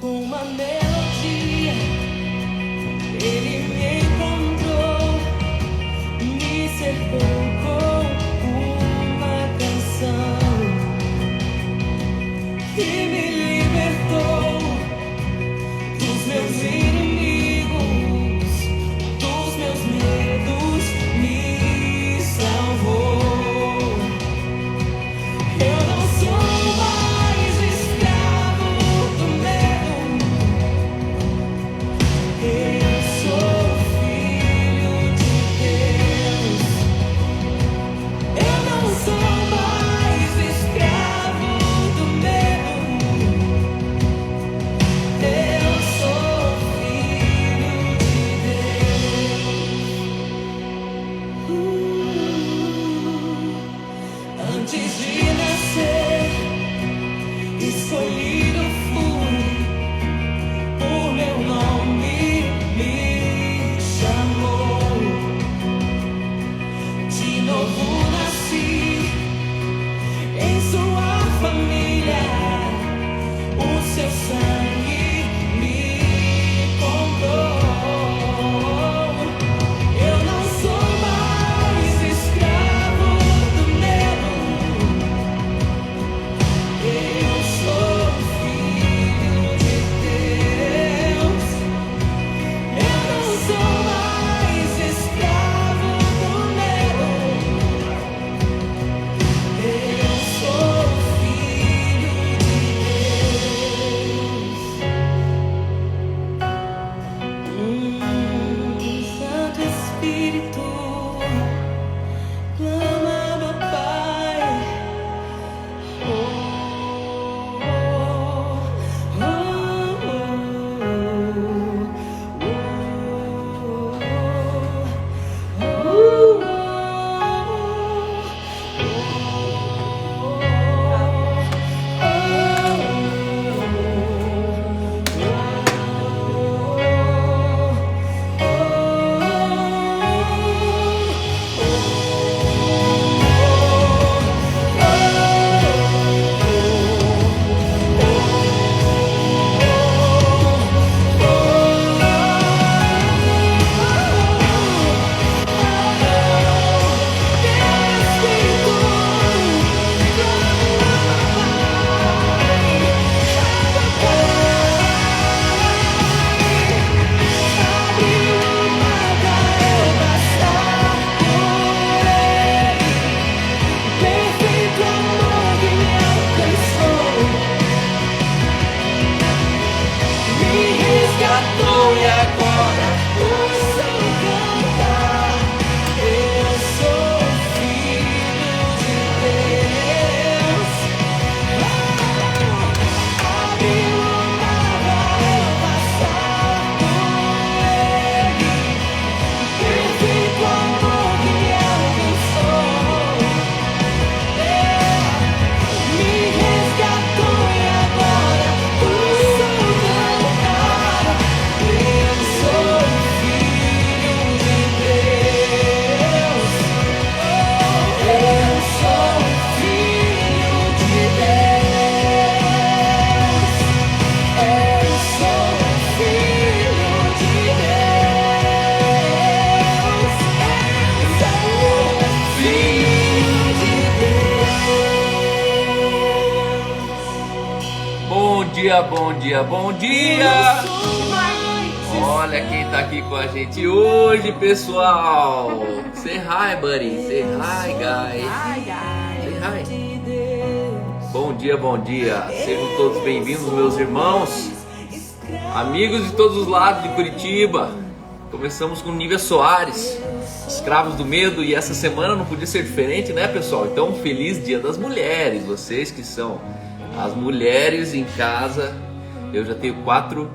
uma melodia, ele me encontrou, me cercou com uma canção e me libertou dos meus inimigos, dos meus medos, me salvou. Eu não sou mais escravo do medo, eu sou filho de Deus. Eu não sou mais escravo do medo, eu sou filho de Deus. Antes de nascer, escolhido fui, por meu nome me chamou. De novo nasci em sua família, o seu sangue me comprou. Eu não sou mais escravo do medo, eu sou filho de Deus. Eu não sou mais escravo do medo, eu sou filho de Deus. Santo Espírito, clama, meu Pai. E agora posso cantar. Eu sou filho de Deus. Abriu o mar pra eu passar por ele. Perfeito amor que me alcançou. Me resgatou e agora posso cantar. Eu sou filho de Deus. Eu sou filho de Deus. Eu sou filho de Deus. Eu sou filho de Deus. Bom dia, bom dia, bom dia! Eu sou mais Olha quem tá aqui com a gente hoje, pessoal! Say hi, buddy! Say hi, guys! Say hi! de Deus. Bom dia, bom dia! Sejam todos bem-vindos, meus irmãos, amigos de todos os lados de Curitiba. Começamos com Nívia Soares, Escravos do Medo, e essa semana não podia ser diferente, né, pessoal? Então, feliz Dia das Mulheres, vocês que são as mulheres em casa. Eu já tenho quatro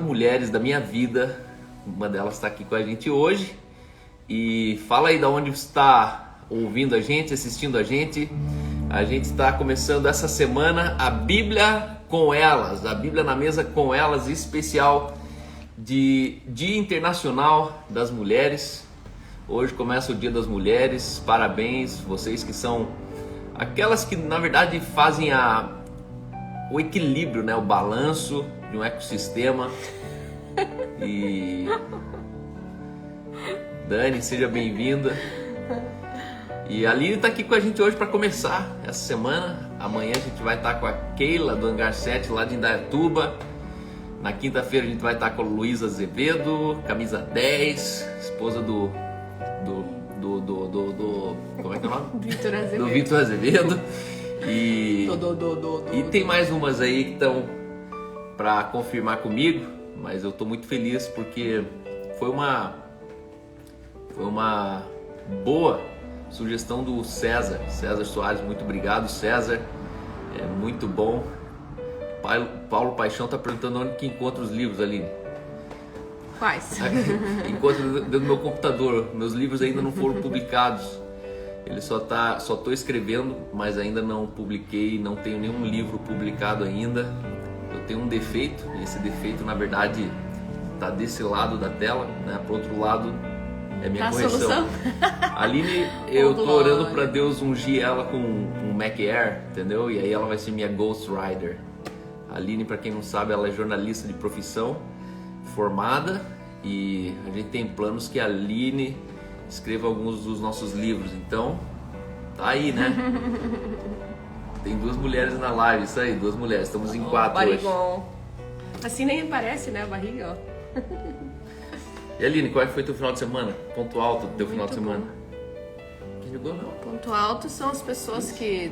mulheres da minha vida, uma delas está aqui com a gente hoje. E fala aí de onde você está ouvindo a gente, assistindo a gente. A gente está começando essa semana a Bíblia com elas, a Bíblia na mesa com elas, especial de Dia Internacional das Mulheres. Hoje começa o Dia das Mulheres, parabéns vocês que são aquelas que na verdade fazem o equilíbrio, né? O balanço de um ecossistema. E Dani, seja bem-vinda. E a Aline tá aqui com a gente hoje para começar essa semana. Amanhã a gente vai estar com a Keila do Hangar 7 lá de Indaiatuba. Na quinta-feira a gente vai estar com a Luísa Azevedo, camisa 10, esposa do como é que é o nome? Vitor Azevedo. Do Vitor Azevedo. E tem mais umas aí que estão para confirmar comigo, mas eu tô muito feliz porque foi uma boa sugestão do César Soares. Muito obrigado, César, é muito bom. Paulo Paixão tá perguntando onde que encontra os livros, Aline. Quais? Encontro dentro do meu computador. Meus livros ainda não foram publicados. Ele só tô escrevendo, mas ainda não publiquei, não tenho nenhum livro publicado ainda. Eu tenho um defeito, e esse defeito na verdade tá desse lado da tela, né? Pro outro lado é minha correção. Solução? Aline, eu tô orando pra Deus ungir ela com um Mac Air, entendeu? E aí ela vai ser minha Ghost Rider. A Aline, pra quem não sabe, ela é jornalista de profissão, formada, e a gente tem planos que a Aline escreva alguns dos nossos livros, então tá aí, né? Tem 2 mulheres na live, isso aí, 2 mulheres, estamos em 4 hoje. Assim nem parece, né, a barriga, ó. E Aline, qual foi teu final de semana? Ponto alto do teu final de semana? Quem jogou não? Ponto alto são as pessoas que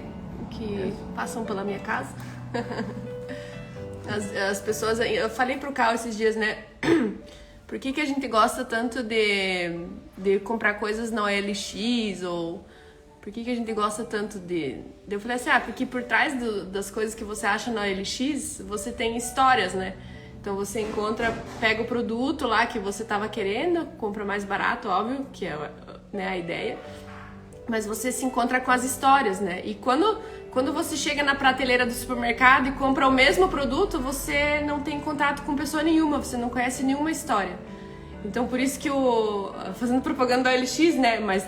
passam pela minha casa. As pessoas, eu falei pro Cal esses dias, né? Por que a gente gosta tanto de comprar coisas na OLX, ou por que a gente gosta tanto de... Eu falei assim, porque por trás das coisas que você acha na OLX, você tem histórias, né? Então você pega o produto lá que você tava querendo, compra mais barato, óbvio, que é, né, a ideia. Mas você se encontra com as histórias, né? E quando você chega na prateleira do supermercado e compra o mesmo produto, você não tem contato com pessoa nenhuma, você não conhece nenhuma história. Então por isso que fazendo propaganda da OLX, né? Mas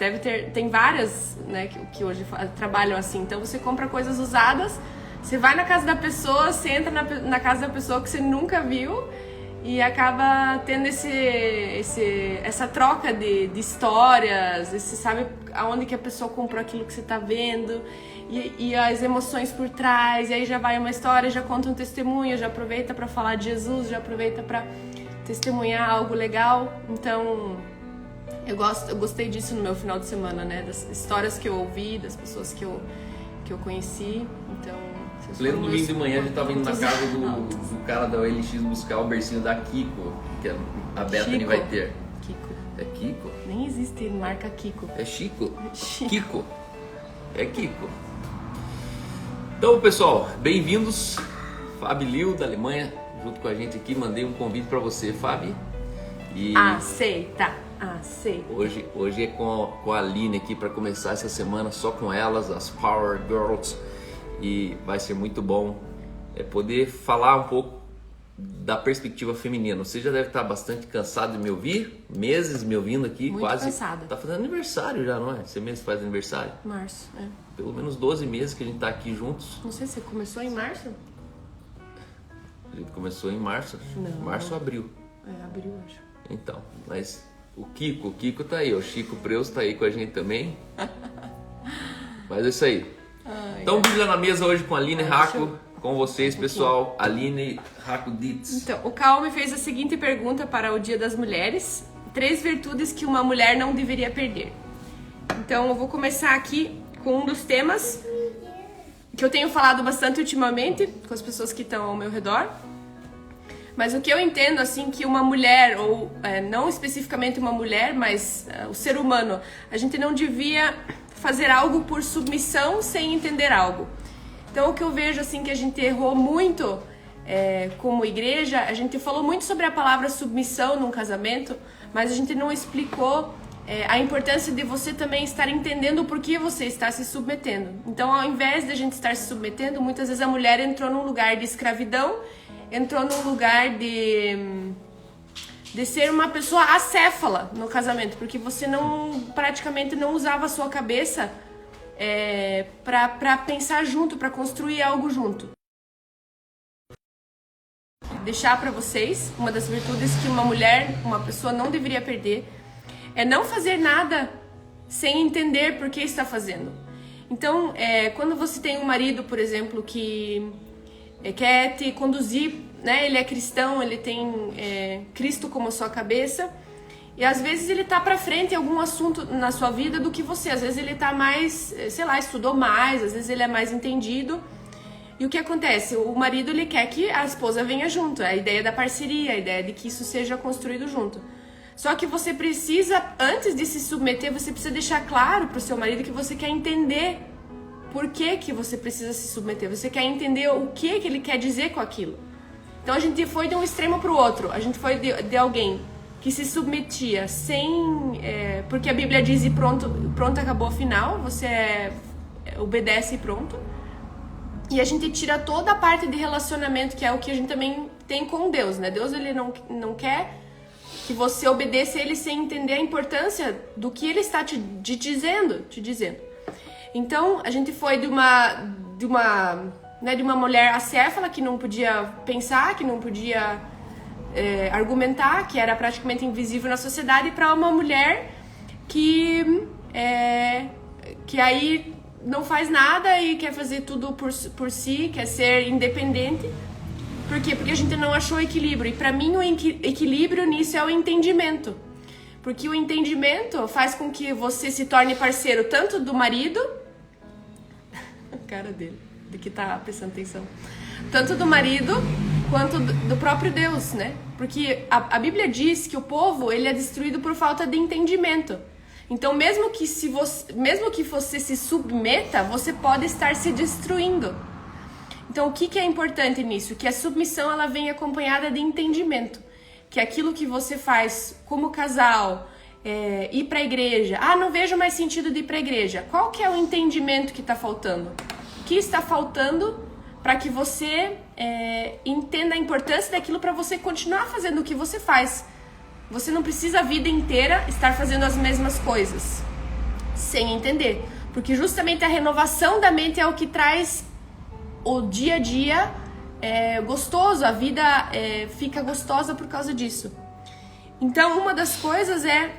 tem várias, né, que hoje trabalham assim. Então você compra coisas usadas, você vai na casa da pessoa, você entra na casa da pessoa que você nunca viu e acaba tendo essa troca de histórias, você sabe aonde que a pessoa comprou aquilo que você tá vendo e as emoções por trás, e aí já vai uma história, já conta um testemunho, já aproveita para falar de Jesus, já aproveita para testemunhar algo legal. Então eu gostei disso no meu final de semana, né, das histórias que eu ouvi, das pessoas que eu conheci. Então pleno domingo de manhã a gente tava indo na casa do cara da OLX buscar o bercinho da Kiko, que a Bethany vai ter. Kiko. É Kiko? Nem existe marca Kiko. É Chico? Chico. Kiko. É Kiko. Então, pessoal, bem-vindos. Fábio Liu, da Alemanha, junto com a gente aqui. Mandei um convite para você, Fábio. E Aceita. hoje é com a Aline aqui para começar essa semana só com elas, as Power Girls. E vai ser muito bom poder falar um pouco da perspectiva feminina. Você já deve estar bastante cansado de me ouvir, meses me ouvindo aqui, muito quase. Cansada. Tá fazendo aniversário já, não é? Você mesmo faz aniversário? Março, é. Pelo menos 12 meses que a gente tá aqui juntos. Não sei, você começou em março? A gente começou em março. Não. Março ou abril? É, abril, acho. Então, mas o Kiko tá aí, o Chico Preus tá aí com a gente também. Mas é isso aí. Então, Bíblia na mesa hoje com a Aline Raco, com vocês, pessoal. Aline Raco Ditz. Então, o Cal me fez a seguinte pergunta para o Dia das Mulheres: 3 virtudes que uma mulher não deveria perder. Então, eu vou começar aqui com um dos temas que eu tenho falado bastante ultimamente com as pessoas que estão ao meu redor. Mas o que eu entendo, assim, que uma mulher, ou não especificamente uma mulher, mas o ser humano, a gente não devia fazer algo por submissão sem entender algo. Então o que eu vejo, assim, que a gente errou muito como igreja, a gente falou muito sobre a palavra submissão num casamento, mas a gente não explicou a importância de você também estar entendendo o porquê você está se submetendo. Então, ao invés de a gente estar se submetendo, muitas vezes a mulher entrou num lugar de escravidão, entrou num lugar de ser uma pessoa acéfala no casamento, porque você praticamente não usava a sua cabeça para pensar junto, para construir algo junto. deixar para vocês, uma das virtudes que uma mulher, uma pessoa não deveria perder, é não fazer nada sem entender por que está fazendo. Então, quando você tem um marido, por exemplo, que quer te conduzir, né? Ele é cristão, ele tem Cristo como sua cabeça, e às vezes ele tá pra frente em algum assunto na sua vida do que você. Às vezes ele tá mais, sei lá, estudou mais, às vezes ele é mais entendido. E o que acontece? O marido, ele quer que a esposa venha junto. É a ideia da parceria, a ideia de que isso seja construído junto. Só que você precisa, antes de se submeter, você precisa deixar claro pro seu marido que você quer entender por que você precisa se submeter. Você quer entender o que ele quer dizer com aquilo. Então a gente foi de um extremo pro outro. A gente foi de alguém que se submetia sem... porque a Bíblia diz e pronto, acabou, afinal. Você obedece e pronto. E a gente tira toda a parte de relacionamento, que é o que a gente também tem com Deus, né? Deus, ele não quer que você obedeça a ele sem entender a importância do que ele está te dizendo. Então, a gente foi de uma mulher acéfala que não podia pensar, que não podia argumentar, que era praticamente invisível na sociedade, para uma mulher que aí não faz nada e quer fazer tudo por si, quer ser independente. Por quê? Porque a gente não achou equilíbrio. E para mim o equilíbrio nisso é o entendimento. Porque o entendimento faz com que você se torne parceiro tanto do marido... A cara dele, de que tá prestando atenção. Tanto do marido quanto do próprio Deus, né? Porque a Bíblia diz que o povo, ele é destruído por falta de entendimento. Então, mesmo que você se submeta, você pode estar se destruindo. Então, o que é importante nisso? Que a submissão, ela vem acompanhada de entendimento. Que aquilo que você faz como casal, ir para a igreja... Ah, não vejo mais sentido de ir para a igreja. Qual que é o entendimento que está faltando? O que está faltando para que você entenda a importância daquilo para você continuar fazendo o que você faz? Você não precisa a vida inteira estar fazendo as mesmas coisas sem entender. Porque justamente a renovação da mente é o que traz o dia a dia gostoso. A vida fica gostosa por causa disso. Então, uma das coisas é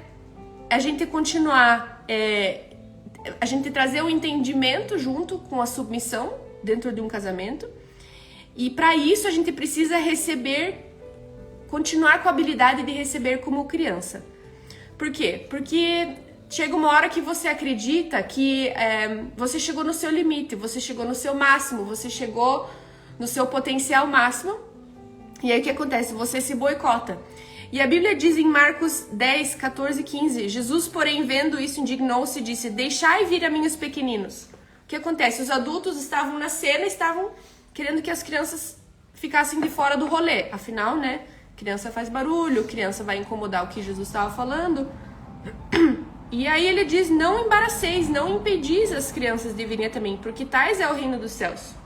a gente continuar, a gente trazer o entendimento junto com a submissão dentro de um casamento. E para isso a gente precisa continuar com a habilidade de receber como criança. Por quê? Porque chega uma hora que você acredita que você chegou no seu limite, você chegou no seu máximo, você chegou no seu potencial máximo. E aí o que acontece? Você se boicota. E a Bíblia diz em Marcos 10, 14 e 15, Jesus, porém, vendo isso, indignou-se e disse, deixai vir a mim os pequeninos. O que acontece? Os adultos estavam na cena, estavam querendo que as crianças ficassem de fora do rolê. Afinal, né? Criança faz barulho, criança vai incomodar o que Jesus estava falando. E aí ele diz, não embaraceis, não impedis as crianças de virem também, porque tais é o reino dos céus.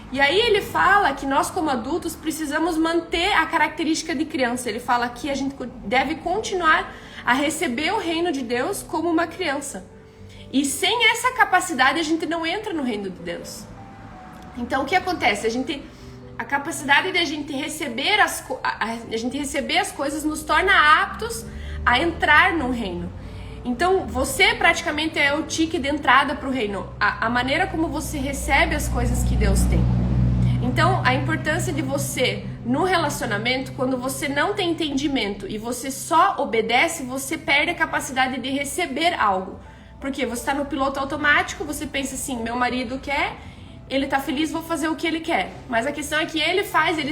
E aí ele fala que nós como adultos precisamos manter a característica de criança. Ele fala que a gente deve continuar a receber o reino de Deus como uma criança. E sem essa capacidade a gente não entra no reino de Deus. Então o que acontece? A capacidade de a gente receber as coisas nos torna aptos a entrar no reino. Então, você praticamente é o ticket de entrada para o reino. A maneira como você recebe as coisas que Deus tem. Então, a importância de você, no relacionamento, quando você não tem entendimento e você só obedece, você perde a capacidade de receber algo. Porque você está no piloto automático, você pensa assim, meu marido quer... Ele tá feliz, vou fazer o que ele quer. Mas a questão é que ele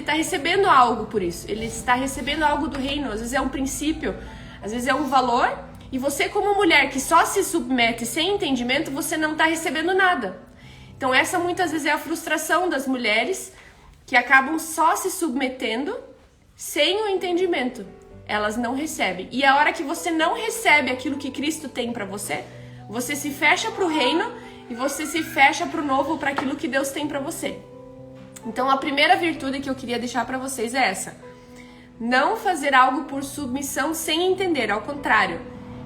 tá recebendo algo por isso. Ele está recebendo algo do reino. Às vezes é um princípio, às vezes é um valor. E você, como mulher que só se submete sem entendimento, você não tá recebendo nada. Então essa muitas vezes é a frustração das mulheres que acabam só se submetendo sem o entendimento. Elas não recebem. E a hora que você não recebe aquilo que Cristo tem pra você, você se fecha pro reino e você se fecha pro novo, para aquilo que Deus tem para você. Então a primeira virtude que eu queria deixar para vocês é essa. Não fazer algo por submissão sem entender, ao contrário.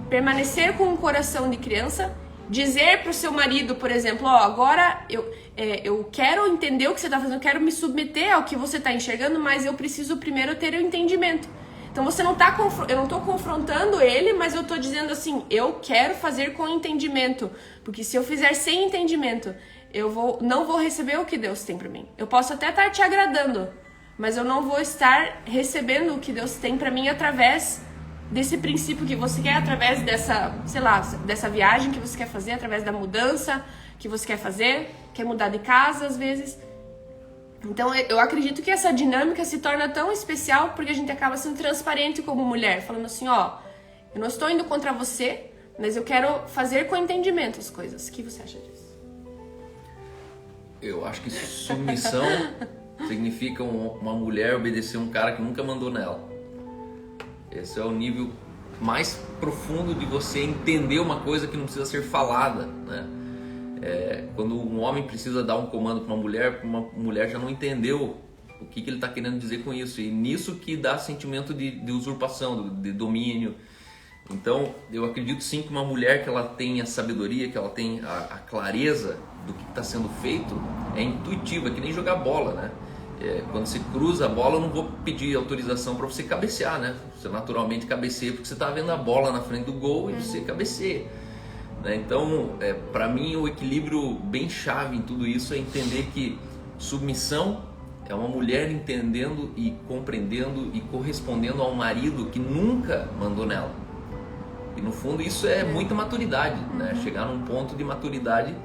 Permanecer com um coração de criança dizer pro seu marido, por exemplo, ó, agora eu quero entender o que você tá fazendo, eu quero me submeter ao que você tá enxergando, mas eu preciso primeiro ter o entendimento. Então você não tá, eu não tô confrontando ele, mas eu tô dizendo assim, eu quero fazer com entendimento, porque se eu fizer sem entendimento, não vou receber o que Deus tem pra mim. Eu posso até estar te agradando, mas eu não vou estar recebendo o que Deus tem pra mim através desse princípio que você quer, através dessa, sei lá, dessa viagem que você quer fazer, através da mudança que você quer fazer, quer mudar de casa às vezes. Então eu acredito que essa dinâmica se torna tão especial porque a gente acaba sendo transparente como mulher, falando assim, ó, eu não estou indo contra você, mas eu quero fazer com entendimento as coisas. O que você acha disso? Eu acho que submissão significa uma mulher obedecer um cara que nunca mandou nela. Esse é o nível mais profundo de você entender uma coisa que não precisa ser falada, né? Quando um homem precisa dar um comando para uma mulher já não entendeu o que ele está querendo dizer com isso. E nisso que dá sentimento de usurpação, de domínio. Então, eu acredito sim que uma mulher que ela tenha sabedoria, que ela tenha a clareza do que está sendo feito, é intuitiva, que nem jogar bola, né? Quando você cruza a bola, eu não vou pedir autorização para você cabecear, né? Você naturalmente cabeceia porque você está vendo a bola na frente do gol e você cabeceia. Então, para mim, o equilíbrio bem chave em tudo isso é entender que submissão é uma mulher entendendo e compreendendo e correspondendo ao marido que nunca mandou nela. E no fundo isso é muita maturidade, né? Chegar num ponto de maturidade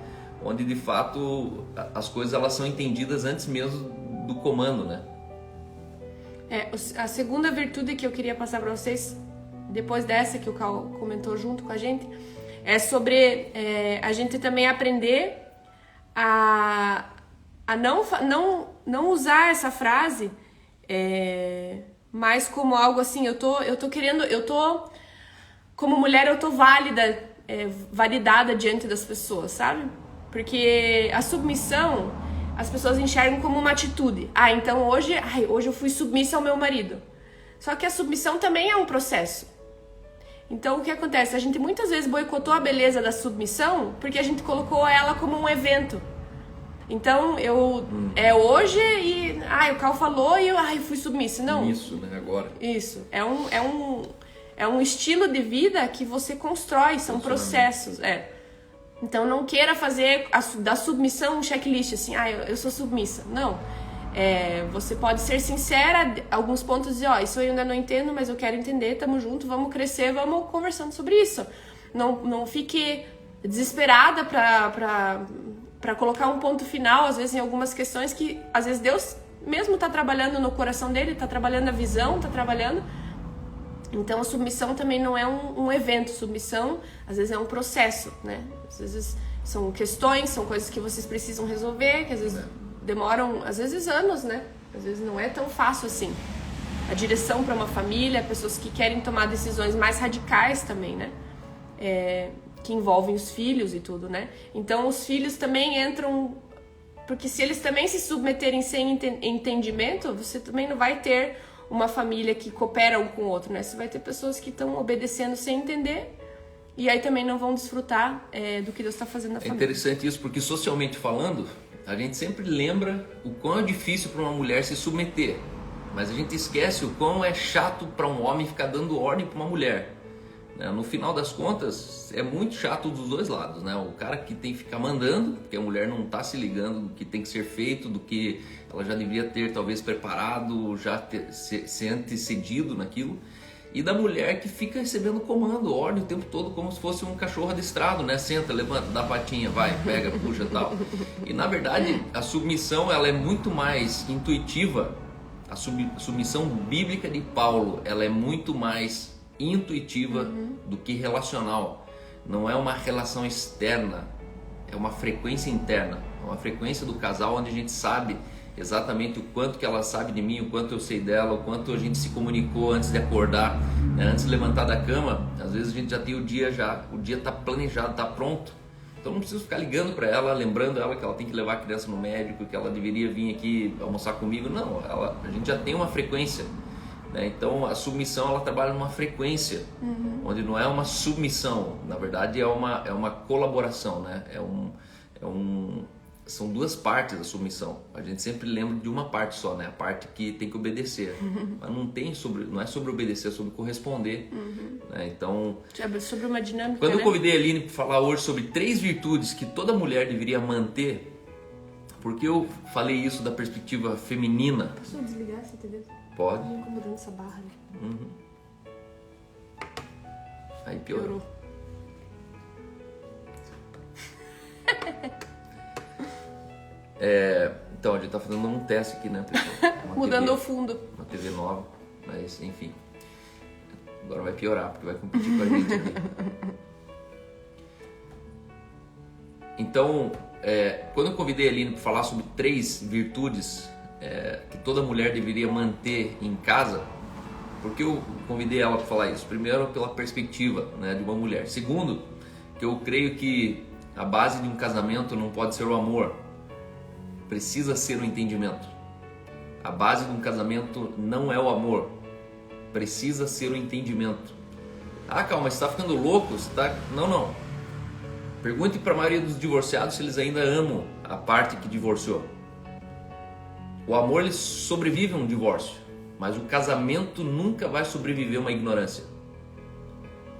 onde de fato as coisas elas são entendidas antes mesmo do comando, né? A segunda virtude que eu queria passar para vocês, depois dessa que o Cal comentou junto com a gente, é sobre a gente também aprender a não usar essa frase mais como algo assim, como mulher eu tô validada diante das pessoas, sabe? Porque a submissão, as pessoas enxergam como uma atitude. Então hoje eu fui submissa ao meu marido. Só que a submissão também é um processo. Então o que acontece? A gente muitas vezes boicotou a beleza da submissão porque a gente colocou ela como um evento. Então hoje e o Cal falou e eu fui submissa. Não. Isso, né? Agora. Isso. É um estilo de vida que você constrói, são processos. Então não queira fazer da submissão um checklist, assim, eu sou submissa. Não. Você pode ser sincera, alguns pontos dizer, isso eu ainda não entendo, mas eu quero entender, tamo junto, vamos crescer, vamos conversando sobre isso. Não fique desesperada pra colocar um ponto final, às vezes em algumas questões que, às vezes Deus mesmo tá trabalhando no coração dele, tá trabalhando a visão, tá trabalhando. Então a submissão também não é um evento, submissão às vezes é um processo, né? Às vezes são questões, são coisas que vocês precisam resolver, que às vezes demoram, às vezes anos, né? Às vezes não é tão fácil assim. A direção para uma família, pessoas que querem tomar decisões mais radicais também, né? Que envolvem os filhos e tudo, né? Então os filhos também entram, porque se eles também se submeterem sem entendimento, você também não vai ter uma família que coopera um com o outro, né? Você vai ter pessoas que estão obedecendo sem entender e aí também não vão desfrutar do que Deus está fazendo na família. É interessante isso, porque socialmente falando, a gente sempre lembra o quão é difícil para uma mulher se submeter, mas a gente esquece o quão é chato para um homem ficar dando ordem para uma mulher. No final das contas, é muito chato dos dois lados, né? O cara que tem que ficar mandando, porque a mulher não está se ligando do que tem que ser feito, do que ela já deveria ter talvez preparado, já se antecedido naquilo. E da mulher que fica recebendo comando, ordem o tempo todo, como se fosse um cachorro adestrado, né? Senta, levanta, dá a patinha, vai, pega, puxa e tal. E na verdade, a submissão ela é muito mais intuitiva. A submissão bíblica de Paulo, ela é muito mais intuitiva do que relacional. Não é uma relação externa, é uma frequência interna, é uma frequência do casal onde a gente sabe exatamente o quanto que ela sabe de mim, o quanto eu sei dela, o quanto a gente se comunicou antes de acordar, né? Antes de levantar da cama. Às vezes a gente já tem o dia está planejado, está pronto. Então não preciso ficar ligando para ela, lembrando ela que ela tem que levar a criança no médico, que ela deveria vir aqui almoçar comigo. Não, a gente já tem uma frequência. né? Então a submissão ela trabalha numa frequência, onde não é uma submissão, na verdade é uma colaboração, né? São duas partes da submissão. A gente sempre lembra de uma parte só, né? A parte que tem que obedecer. Mas não é sobre obedecer, é sobre corresponder. Né? Então, Sobre uma dinâmica, quando né? eu convidei a Aline para falar hoje sobre 3 virtudes que toda mulher deveria manter, porque eu falei isso da perspectiva feminina. Posso desligar essa TV? Pode. Tá me incomodando essa barra, né? Aí piorou. Então, a gente tá fazendo um teste aqui, né, pessoal? Uma Mudando o TV, fundo. uma TV nova, mas enfim. Agora vai piorar, porque vai competir com a gente aqui. Então, quando eu convidei a Aline para falar sobre 3 virtudes que toda mulher deveria manter em casa, porque eu convidei ela para falar isso? Primeiro, pela perspectiva, né, de uma mulher. Segundo, que eu creio que a base de um casamento não pode ser o amor, precisa ser o entendimento. A base de um casamento não é o amor, precisa ser o entendimento. Ah, calma, você está ficando louco? Não. Pergunte para a maioria dos divorciados se eles ainda amam a parte que divorciou. O amor ele sobrevive a um divórcio, mas o casamento nunca vai sobreviver a uma ignorância.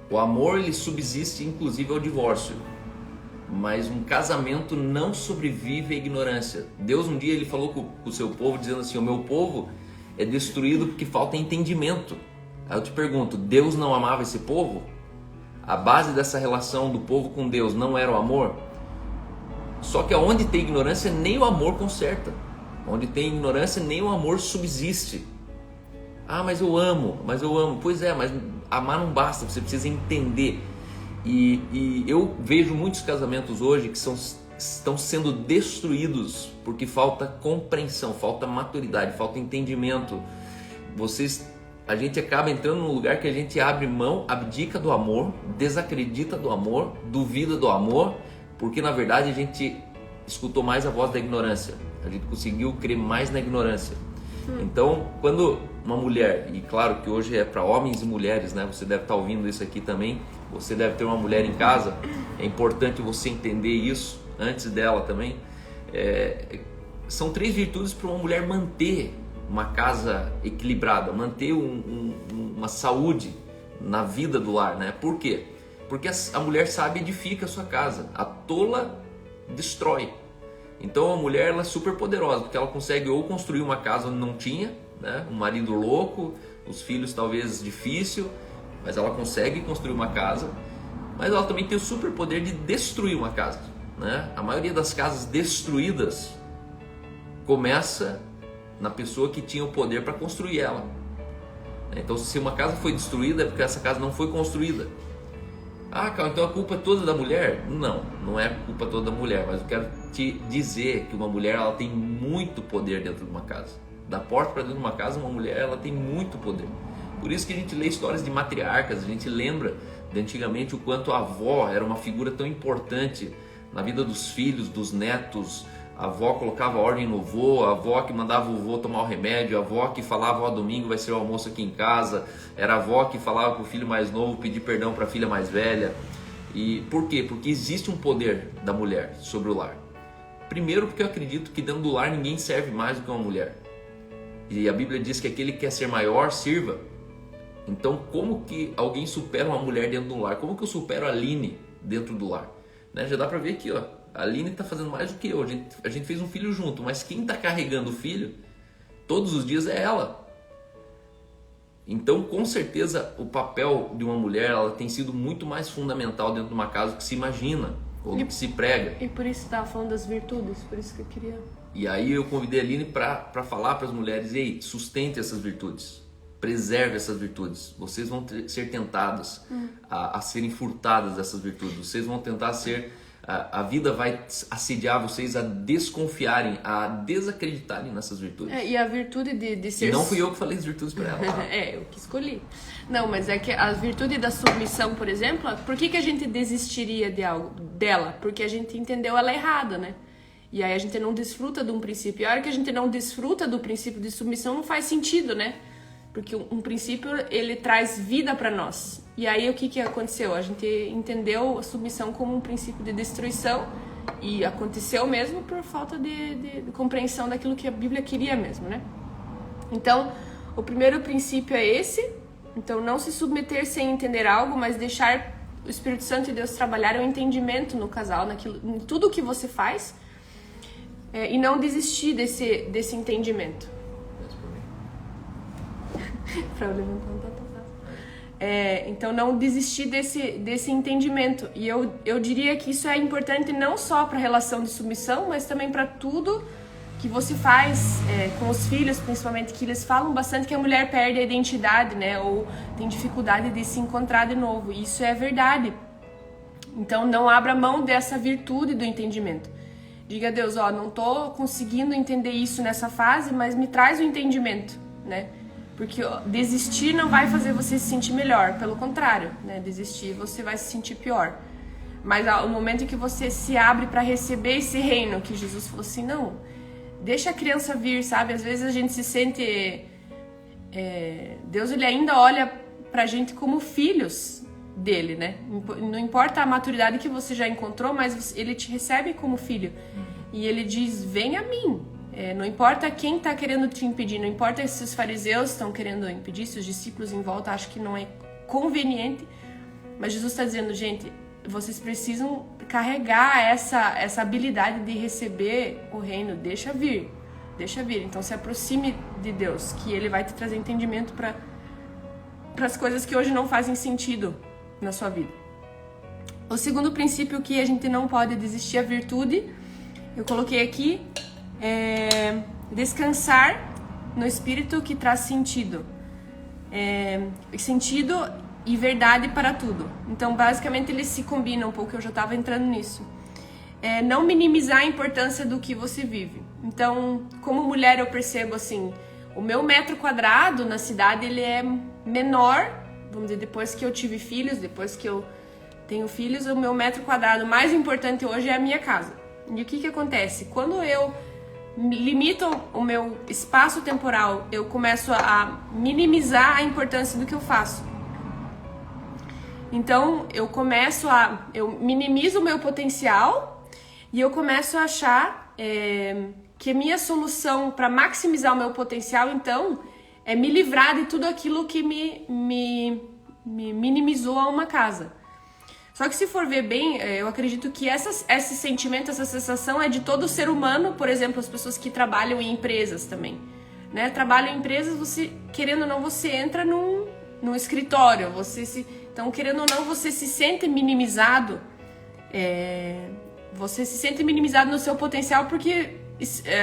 O amor ele subsiste inclusive ao divórcio, mas um casamento não sobrevive à ignorância. Deus um dia ele falou com o seu povo dizendo assim: o meu povo é destruído porque falta entendimento. Aí eu te pergunto, Deus não amava esse povo? A base dessa relação do povo com Deus não era o amor? Só que onde tem ignorância, nem o amor conserta. Onde tem ignorância, nem o amor subsiste. Ah, mas eu amo. Pois é, mas amar não basta, você precisa entender. E eu vejo muitos casamentos hoje que estão sendo destruídos porque falta compreensão, falta maturidade, falta entendimento. A gente acaba entrando num lugar que a gente abre mão, abdica do amor, desacredita do amor, duvida do amor, porque na verdade a gente escutou mais a voz da ignorância, a gente conseguiu crer mais na ignorância. Então, quando uma mulher, e claro que hoje é para homens e mulheres, né? Você deve estar ouvindo isso aqui também, você deve ter uma mulher em casa, é importante você entender isso antes dela também. São 3 virtudes para uma mulher manter uma casa equilibrada, manter uma saúde na vida do lar, né? Por quê? Porque a mulher sábia edifica a sua casa, a tola destrói. Então a mulher ela é super poderosa, porque ela consegue ou construir uma casa onde não tinha, né? Um marido louco, os filhos talvez difícil, mas ela consegue construir uma casa. Mas ela também tem o super poder de destruir uma casa, né? A maioria das casas destruídas começa na pessoa que tinha o poder para construir ela. Então se uma casa foi destruída é porque essa casa não foi construída. Ah, Carl, então a culpa é toda da mulher? Não é culpa toda da mulher, mas eu quero te dizer que uma mulher ela tem muito poder dentro de uma casa. Da porta para dentro de uma casa, uma mulher ela tem muito poder. Por isso que a gente lê histórias de matriarcas, a gente lembra de antigamente o quanto a avó era uma figura tão importante na vida dos filhos, dos netos. A avó colocava ordem no vô, a avó que mandava o vô tomar o remédio, a avó que falava, ó, domingo vai ser o almoço aqui em casa, era a avó que falava para o filho mais novo pedir perdão para a filha mais velha. E por quê? Porque existe um poder da mulher sobre o lar. Primeiro porque eu acredito que dentro do lar ninguém serve mais do que uma mulher. E a Bíblia diz que aquele que quer ser maior, sirva. Então como que alguém supera uma mulher dentro do lar? Como que eu supero a Aline dentro do lar? Né? Já dá para ver aqui, ó. A Aline está fazendo mais do que eu. A gente fez um filho junto, mas quem está carregando o filho todos os dias é ela. Então, com certeza, o papel de uma mulher ela tem sido muito mais fundamental dentro de uma casa do que se imagina ou do que se prega. E por isso você estava falando das virtudes, por isso que eu queria... E aí eu convidei a Aline para falar para as mulheres: ei, sustente essas virtudes, preserve essas virtudes. Vocês vão ser tentadas a serem furtadas dessas virtudes. Vocês vão tentar ser... A vida vai assediar vocês a desconfiarem, a desacreditarem nessas virtudes. E a virtude de ser... E não fui eu que falei as virtudes para ela. Tá? Eu que escolhi. Não, mas é que a virtude da submissão, por exemplo, por que a gente desistiria dela? Porque a gente entendeu ela errada, né? E aí a gente não desfruta de um princípio. E a hora que a gente não desfruta do princípio de submissão, não faz sentido, né? Porque um princípio, ele traz vida para nós. E aí, o que aconteceu? A gente entendeu a submissão como um princípio de destruição, e aconteceu mesmo por falta de compreensão daquilo que a Bíblia queria mesmo, né? Então, o primeiro princípio é esse. Então, não se submeter sem entender algo, mas deixar o Espírito Santo e Deus trabalhar o entendimento no casal, em tudo que você faz, e não desistir desse entendimento. Pra eu levantar um tanto. Então, não desistir desse entendimento. E eu diria que isso é importante não só para a relação de submissão, mas também para tudo que você faz com os filhos, principalmente, que eles falam bastante que a mulher perde a identidade, né? Ou tem dificuldade de se encontrar de novo. E isso é verdade. Então, não abra mão dessa virtude do entendimento. Diga a Deus, não tô conseguindo entender isso nessa fase, mas me traz o entendimento, né? Porque desistir não vai fazer você se sentir melhor, pelo contrário, né? Desistir você vai se sentir pior. Mas o momento em que você se abre para receber esse reino, que Jesus falou assim, não, deixa a criança vir, sabe? Às vezes a gente se sente... Deus, ele ainda olha pra gente como filhos dele, né? Não importa a maturidade que você já encontrou, mas ele te recebe como filho. E ele diz, vem a mim. Não importa quem está querendo te impedir, não importa se os fariseus estão querendo impedir, se os discípulos em volta acham que não é conveniente, mas Jesus está dizendo, gente, vocês precisam carregar essa habilidade de receber o reino, deixa vir, então se aproxime de Deus, que Ele vai te trazer entendimento para as coisas que hoje não fazem sentido na sua vida. O segundo princípio que a gente não pode desistir, a virtude, eu coloquei aqui, descansar no Espírito que traz sentido. Sentido e verdade para tudo. Então, basicamente, eles se combinam um pouco, eu já estava entrando nisso. Não minimizar a importância do que você vive. Então, como mulher, eu percebo assim, o meu metro quadrado na cidade, ele é menor, vamos dizer, depois que eu tive filhos, depois que eu tenho filhos, o meu metro quadrado mais importante hoje é a minha casa. E o que acontece? Quando eu limito o meu espaço temporal, eu começo a minimizar a importância do que eu faço. Então, eu minimizo o meu potencial e eu começo a achar que a minha solução para maximizar o meu potencial, então, é me livrar de tudo aquilo que me minimizou a uma casa. Só que se for ver bem, eu acredito que esse sentimento, essa sensação é de todo ser humano, por exemplo, as pessoas que trabalham em empresas também, né? Trabalham em empresas, você, querendo ou não, você entra num escritório, então, querendo ou não, você se sente minimizado, você se sente minimizado no seu potencial porque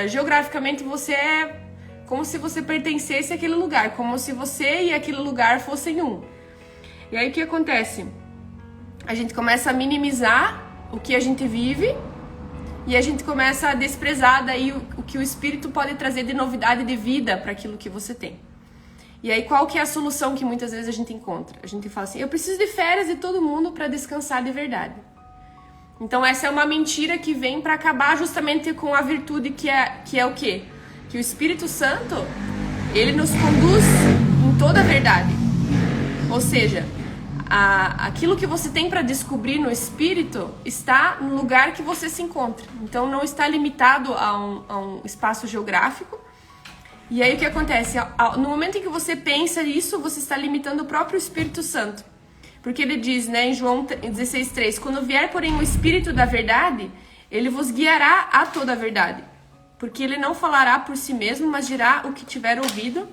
geograficamente você é como se você pertencesse àquele lugar, como se você e aquele lugar fossem um. E aí o que acontece? A gente começa a minimizar o que a gente vive e a gente começa a desprezar daí o que o Espírito pode trazer de novidade de vida para aquilo que você tem. E aí qual que é a solução que muitas vezes a gente encontra? A gente fala assim, eu preciso de férias de todo mundo para descansar de verdade. Então essa é uma mentira que vem para acabar justamente com a virtude que é o quê? Que o Espírito Santo, ele nos conduz em toda a verdade. Ou seja, aquilo que você tem para descobrir no Espírito está no lugar que você se encontra. Então não está limitado a um espaço geográfico. E aí o que acontece? No momento em que você pensa isso, você está limitando o próprio Espírito Santo. Porque ele diz, né, em João 16:3, quando vier, porém, o Espírito da verdade, ele vos guiará a toda a verdade. Porque ele não falará por si mesmo, mas dirá o que tiver ouvido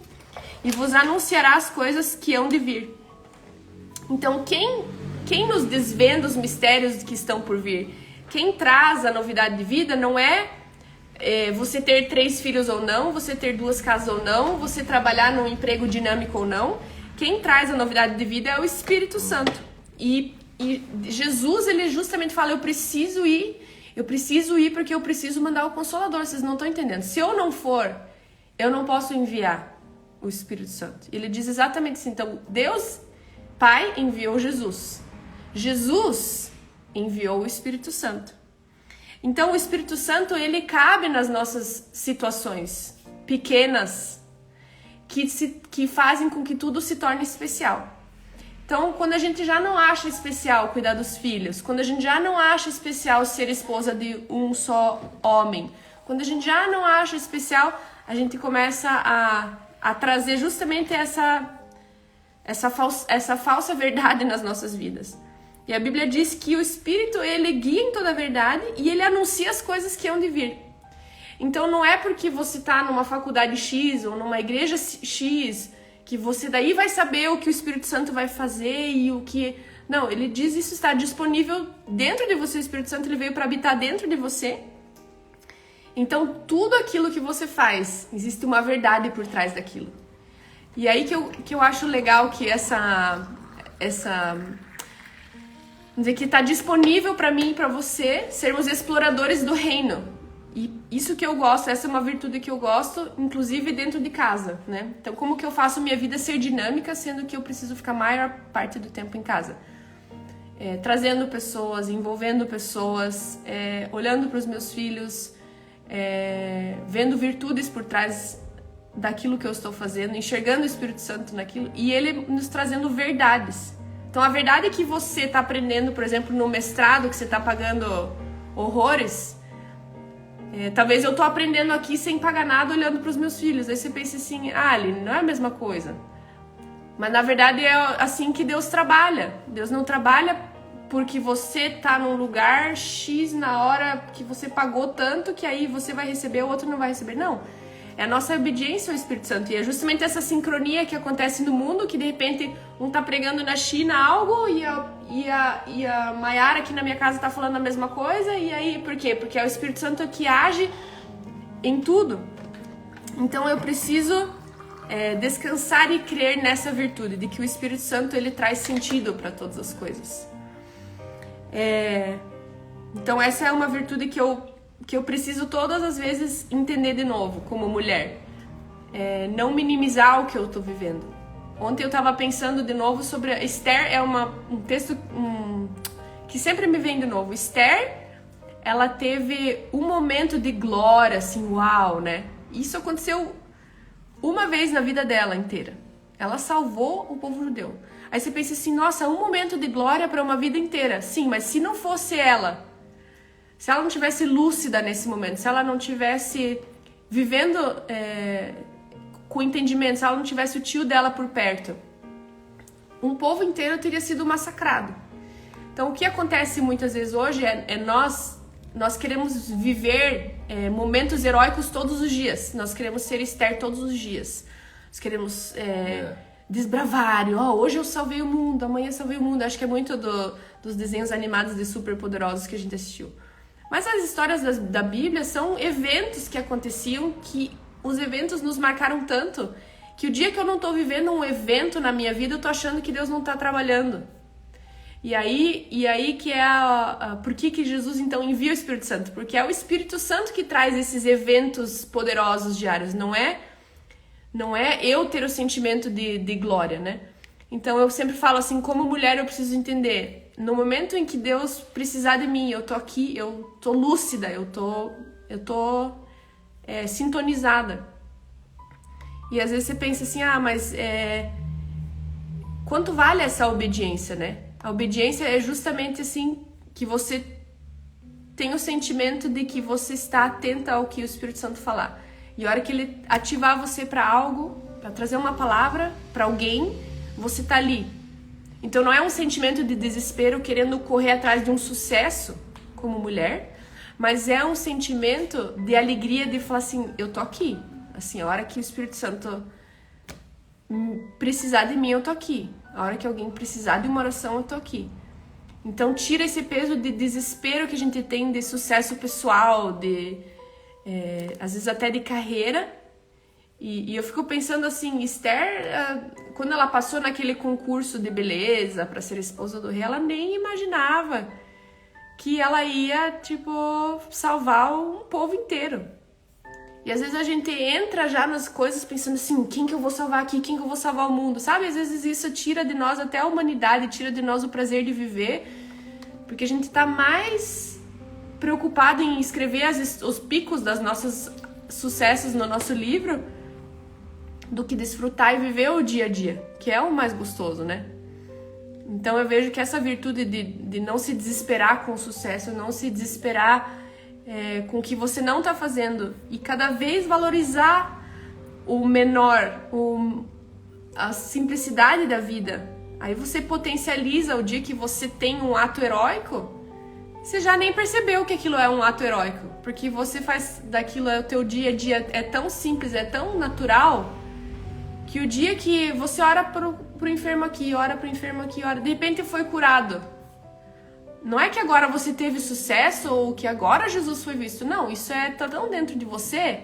e vos anunciará as coisas que hão de vir. Então, quem nos desvenda os mistérios que estão por vir, quem traz a novidade de vida não é você ter 3 filhos ou não, você ter 2 casas ou não, você trabalhar num emprego dinâmico ou não. Quem traz a novidade de vida é o Espírito Santo. E Jesus, ele justamente fala, eu preciso ir porque eu preciso mandar o Consolador. Vocês não estão entendendo. Se eu não for, eu não posso enviar o Espírito Santo. Ele diz exatamente assim. Então, Deus Pai enviou Jesus. Jesus enviou o Espírito Santo. Então, o Espírito Santo, ele cabe nas nossas situações pequenas. que fazem com que tudo se torne especial. Então, quando a gente já não acha especial cuidar dos filhos, quando a gente já não acha especial ser esposa de um só homem, quando a gente já não acha especial, a gente começa a trazer justamente essa falsa verdade nas nossas vidas. E a Bíblia diz que o Espírito, ele guia em toda a verdade e ele anuncia as coisas que hão de vir. Então, não é porque você está numa faculdade X ou numa igreja X que você daí vai saber o que o Espírito Santo vai fazer e o que... Não, ele diz isso está disponível dentro de você, o Espírito Santo ele veio para habitar dentro de você. Então, tudo aquilo que você faz, existe uma verdade por trás daquilo. E aí que eu acho legal que vamos dizer, que está disponível para mim e para você sermos exploradores do reino. E isso que eu gosto, essa é uma virtude que eu gosto, inclusive dentro de casa, né? Então, como que eu faço minha vida ser dinâmica, sendo que eu preciso ficar a maior parte do tempo em casa? Trazendo pessoas, envolvendo pessoas, olhando para os meus filhos, vendo virtudes por trás daquilo que eu estou fazendo, enxergando o Espírito Santo naquilo, e ele nos trazendo verdades. Então, a verdade é que você está aprendendo, por exemplo, no mestrado, que você está pagando horrores... talvez eu tô aprendendo aqui sem pagar nada olhando para os meus filhos. Aí você pensa assim, Aline, não é a mesma coisa. Mas na verdade é assim que Deus trabalha. Deus não trabalha porque você tá num lugar X na hora que você pagou tanto que aí você vai receber, o outro não vai receber. Não. É a nossa obediência ao Espírito Santo. E é justamente essa sincronia que acontece no mundo, que de repente um tá pregando na China algo e a Mayara aqui na minha casa tá falando a mesma coisa. E aí, por quê? Porque é o Espírito Santo que age em tudo. Então eu preciso descansar e crer nessa virtude, de que o Espírito Santo ele traz sentido para todas as coisas. Então essa é uma virtude que eu preciso todas as vezes entender de novo, como mulher. Não minimizar o que eu tô vivendo. Ontem eu tava pensando de novo sobre... Esther é um texto que sempre me vem de novo. Esther, ela teve um momento de glória, assim, uau, né? Isso aconteceu uma vez na vida dela inteira. Ela salvou o povo judeu. Aí você pensa assim, nossa, um momento de glória para uma vida inteira. Sim, mas se não fosse ela... Se ela não tivesse lúcida nesse momento, se ela não tivesse vivendo com entendimento, se ela não tivesse o tio dela por perto, um povo inteiro teria sido massacrado. Então, o que acontece muitas vezes hoje nós queremos viver momentos heróicos todos os dias. Nós queremos ser Esther todos os dias. Nós queremos desbravar. Hoje eu salvei o mundo, amanhã eu salvei o mundo. Acho que é muito dos desenhos animados de Superpoderosos que a gente assistiu. Mas as histórias da Bíblia são eventos que aconteciam, que os eventos nos marcaram tanto, que o dia que eu não tô vivendo um evento na minha vida, eu tô achando que Deus não tá trabalhando. E aí que por que Jesus então envia o Espírito Santo? Porque é o Espírito Santo que traz esses eventos poderosos diários, não é eu ter o sentimento de glória, né? Então eu sempre falo assim, como mulher eu preciso entender... No momento em que Deus precisar de mim, eu tô aqui, eu tô lúcida, eu tô sintonizada. E às vezes você pensa assim, mas quanto vale essa obediência, né? A obediência é justamente assim, que você tem o sentimento de que você está atenta ao que o Espírito Santo falar. E a hora que ele ativar você para algo, para trazer uma palavra para alguém, você tá ali. Então não é um sentimento de desespero querendo correr atrás de um sucesso como mulher, mas é um sentimento de alegria de falar assim, eu tô aqui. Assim, a hora que o Espírito Santo precisar de mim, eu tô aqui. A hora que alguém precisar de uma oração, eu tô aqui. Então tira esse peso de desespero que a gente tem de sucesso pessoal, às vezes até de carreira. E eu fico pensando assim, Esther, quando ela passou naquele concurso de beleza para ser esposa do rei, ela nem imaginava que ela ia, salvar um povo inteiro. E às vezes a gente entra já nas coisas pensando assim, quem que eu vou salvar aqui, quem que eu vou salvar o mundo, sabe? Às vezes isso tira de nós até a humanidade, tira de nós o prazer de viver, porque a gente tá mais preocupado em escrever os picos das nossas sucessos no nosso livro, do que desfrutar e viver o dia a dia, que é o mais gostoso, né? Então eu vejo que essa virtude de não se desesperar com o sucesso, não se desesperar com o que você não tá fazendo e cada vez valorizar o menor, a simplicidade da vida. Aí você potencializa o dia que você tem um ato heróico, você já nem percebeu que aquilo é um ato heróico, porque você faz daquilo, o teu dia a dia é tão simples, é tão natural, que o dia que você ora pro enfermo aqui, ora pro enfermo aqui, ora, de repente foi curado. Não é que agora você teve sucesso ou que agora Jesus foi visto. Não, isso tá tão dentro de você.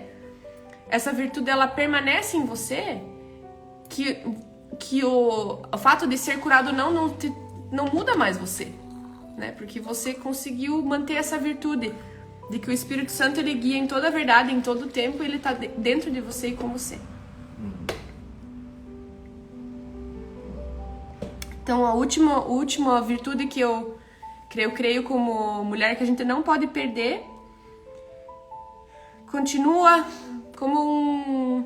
Essa virtude, ela permanece em você que o fato de ser curado não muda mais você, né? Porque você conseguiu manter essa virtude de que o Espírito Santo, ele guia em toda a verdade, em todo o tempo, ele tá dentro de você e com você. Então, a última virtude que eu creio como mulher que a gente não pode perder, continua como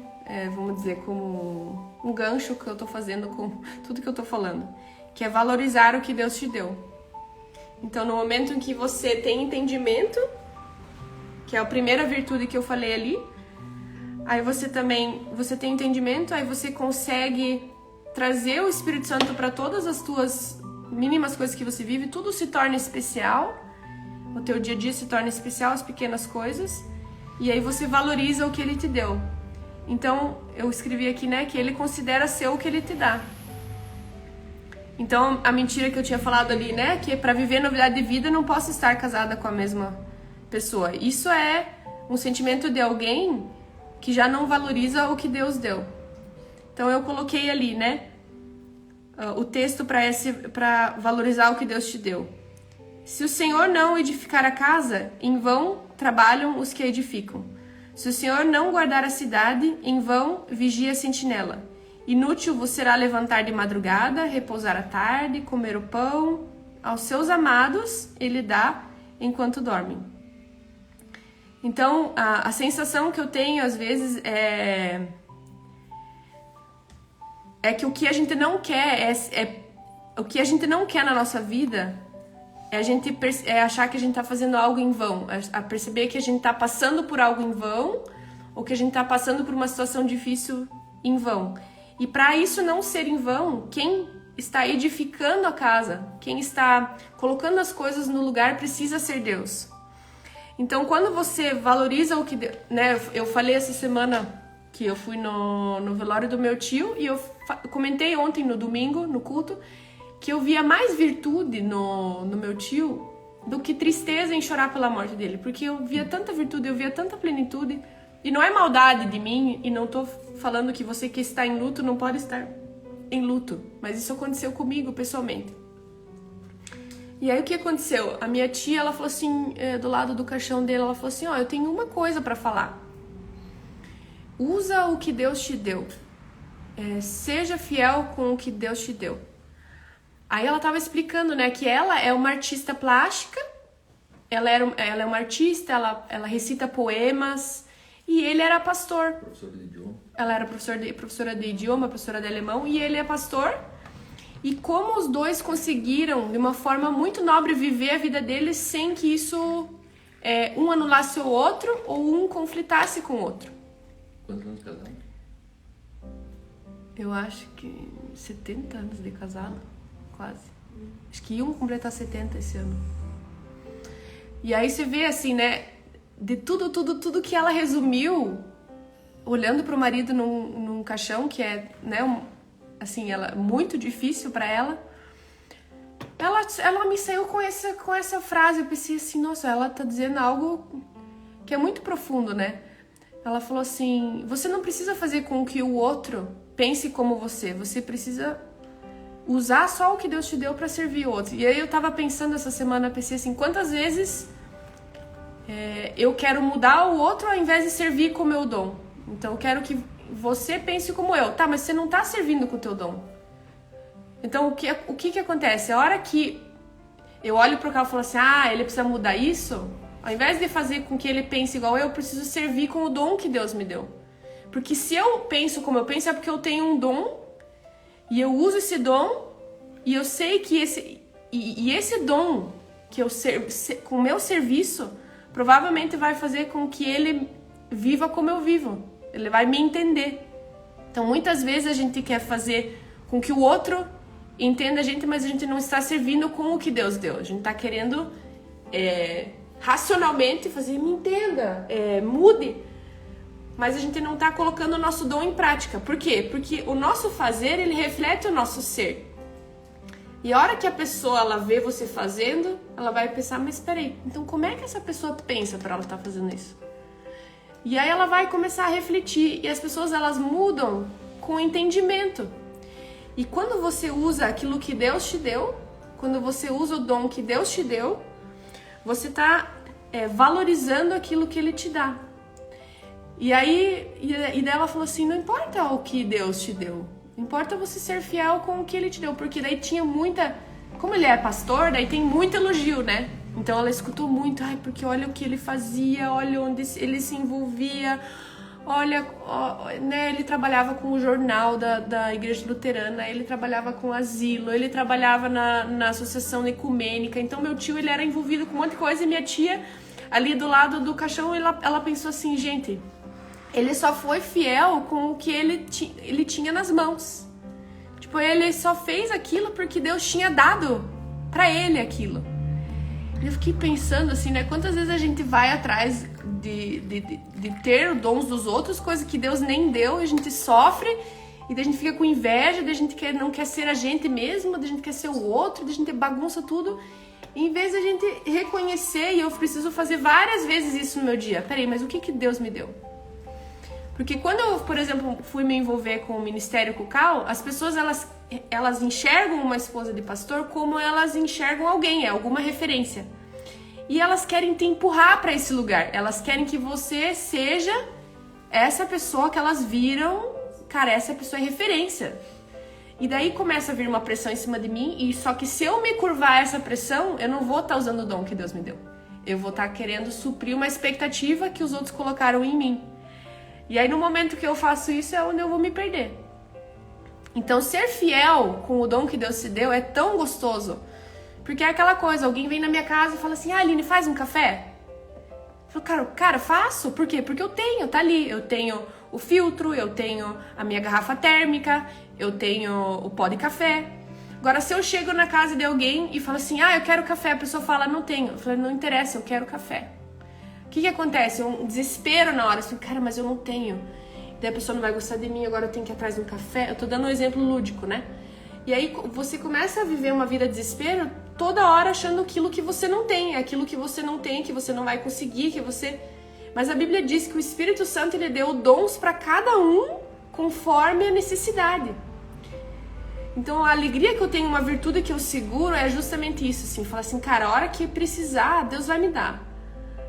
como um gancho que eu tô fazendo com tudo que eu tô falando, que é valorizar o que Deus te deu. Então, no momento em que você tem entendimento, que é a primeira virtude que eu falei ali, aí você tem entendimento, aí você consegue trazer o Espírito Santo para todas as tuas mínimas coisas que você vive, tudo se torna especial, o teu dia a dia se torna especial, as pequenas coisas, e aí você valoriza o que ele te deu. Então, eu escrevi aqui, né, que ele considera seu o que ele te dá. Então, a mentira que eu tinha falado ali, né, que para viver novidade de vida eu não posso estar casada com a mesma pessoa. Isso é um sentimento de alguém que já não valoriza o que Deus deu. Então, eu coloquei ali, né, o texto para valorizar o que Deus te deu. Se o Senhor não edificar a casa, em vão trabalham os que a edificam. Se o Senhor não guardar a cidade, em vão vigia a sentinela. Inútil vos será levantar de madrugada, repousar à tarde, comer o pão. Aos seus amados ele dá enquanto dormem. Então, a sensação que eu tenho às vezes é que o que a gente não quer o que a gente não quer na nossa vida é achar que a gente tá fazendo algo em vão, a perceber que a gente tá passando por algo em vão, ou que a gente tá passando por uma situação difícil em vão. E para isso não ser em vão, quem está edificando a casa, quem está colocando as coisas no lugar precisa ser Deus. Então, quando você valoriza o que, né, eu falei essa semana que eu fui no velório do meu tio e eu comentei ontem no domingo, no culto, que eu via mais virtude no meu tio do que tristeza em chorar pela morte dele, porque eu via tanta virtude, eu via tanta plenitude, e não é maldade de mim, e não tô falando que você que está em luto não pode estar em luto, mas isso aconteceu comigo pessoalmente. E aí o que aconteceu? A minha tia, ela falou assim, do lado do caixão dele, ela falou assim, eu tenho uma coisa pra falar. Usa o que Deus te deu. Seja fiel com o que Deus te deu. Aí ela tava explicando, né, que ela é uma artista plástica, ela é uma artista, ela recita poemas, e ele era pastor. Professora de idioma. Ela era professora de idioma, professora de alemão, e ele é pastor. E como os dois conseguiram, de uma forma muito nobre, viver a vida deles sem que isso um anulasse o outro ou um conflitasse com o outro. Quantos anos casados? Eu acho que 70 anos de casado, quase. Acho que iam completar 70 esse ano. E aí você vê assim, né, de tudo que ela resumiu, olhando pro marido num caixão, que é, né, assim, ela muito difícil para ela. Ela me saiu com essa frase, eu pensei assim, nossa, ela tá dizendo algo que é muito profundo, né? Ela falou assim, você não precisa fazer com que o outro pense como você precisa usar só o que Deus te deu para servir o outro. E aí eu tava pensando essa semana, pensei assim, quantas vezes eu quero mudar o outro ao invés de servir com o meu dom. Então eu quero que você pense como eu. Tá, mas você não tá servindo com o teu dom. Então o que acontece? A hora que eu olho pro cara e falo assim, ele precisa mudar isso, ao invés de fazer com que ele pense igual eu preciso servir com o dom que Deus me deu. Porque se eu penso como eu penso é porque eu tenho um dom e eu uso esse dom e eu sei que esse dom que eu com o meu serviço provavelmente vai fazer com que ele viva como eu vivo. Ele vai me entender. Então muitas vezes a gente quer fazer com que o outro entenda a gente, mas a gente não está servindo com o que Deus deu. A gente está querendo racionalmente fazer, me entenda, mude. Mas a gente não está colocando o nosso dom em prática. Por quê? Porque o nosso fazer, ele reflete o nosso ser. E a hora que a pessoa ela vê você fazendo, ela vai pensar, mas peraí, então como é que essa pessoa pensa para ela estar fazendo isso? E aí ela vai começar a refletir. E as pessoas elas mudam com o entendimento. E quando você usa aquilo que Deus te deu, quando você usa o dom que Deus te deu, você está valorizando aquilo que Ele te dá. E aí, e daí ela falou assim, não importa o que Deus te deu, importa você ser fiel com o que Ele te deu, porque daí tinha muita, como ele é pastor, daí tem muito elogio, né? Então ela escutou muito, porque olha o que ele fazia, olha onde ele se envolvia, olha, né, ele trabalhava com o jornal da igreja luterana, ele trabalhava com asilo, ele trabalhava na associação ecumênica, então meu tio ele era envolvido com um monte de coisa e minha tia ali do lado do caixão, ela pensou assim, gente, ele só foi fiel com o que ele tinha nas mãos. Tipo, ele só fez aquilo porque Deus tinha dado pra ele aquilo. E eu fiquei pensando assim, né? Quantas vezes a gente vai atrás de ter dons dos outros, coisa que Deus nem deu, a gente sofre, e daí a gente fica com inveja, daí a gente não quer ser a gente mesmo, daí a gente quer ser o outro, daí a gente bagunça tudo. E em vez de a gente reconhecer, e eu preciso fazer várias vezes isso no meu dia. Peraí, mas o que Deus me deu? Porque quando eu, por exemplo, fui me envolver com o Ministério Cucal, as pessoas, elas enxergam uma esposa de pastor como elas enxergam alguém, alguma referência. E elas querem te empurrar para esse lugar. Elas querem que você seja essa pessoa que elas viram, cara, essa pessoa é referência. E daí começa a vir uma pressão em cima de mim, e só que se eu me curvar a essa pressão, eu não vou estar usando o dom que Deus me deu. Eu vou estar querendo suprir uma expectativa que os outros colocaram em mim. E aí no momento que eu faço isso é onde eu vou me perder. Então ser fiel com o dom que Deus te deu é tão gostoso. Porque é aquela coisa, alguém vem na minha casa e fala assim, Aline, faz um café? Eu falo, cara, faço. Por quê? Porque eu tenho, tá ali. Eu tenho o filtro, eu tenho a minha garrafa térmica, eu tenho o pó de café. Agora, se eu chego na casa de alguém e falo assim, eu quero café, a pessoa fala, não tenho. Eu falo, não interessa, eu quero café. O que acontece? Um desespero na hora. Eu falo, cara, mas eu não tenho. Daí a pessoa não vai gostar de mim, agora eu tenho que ir atrás de um café. Eu tô dando um exemplo lúdico, né? E aí você começa a viver uma vida de desespero toda hora achando aquilo que você não tem. Aquilo que você não tem, que você não vai conseguir, que você... Mas a Bíblia diz que o Espírito Santo, ele deu dons para cada um conforme a necessidade. Então a alegria que eu tenho, uma virtude que eu seguro é justamente isso, assim. Falar assim, cara, a hora que precisar, Deus vai me dar.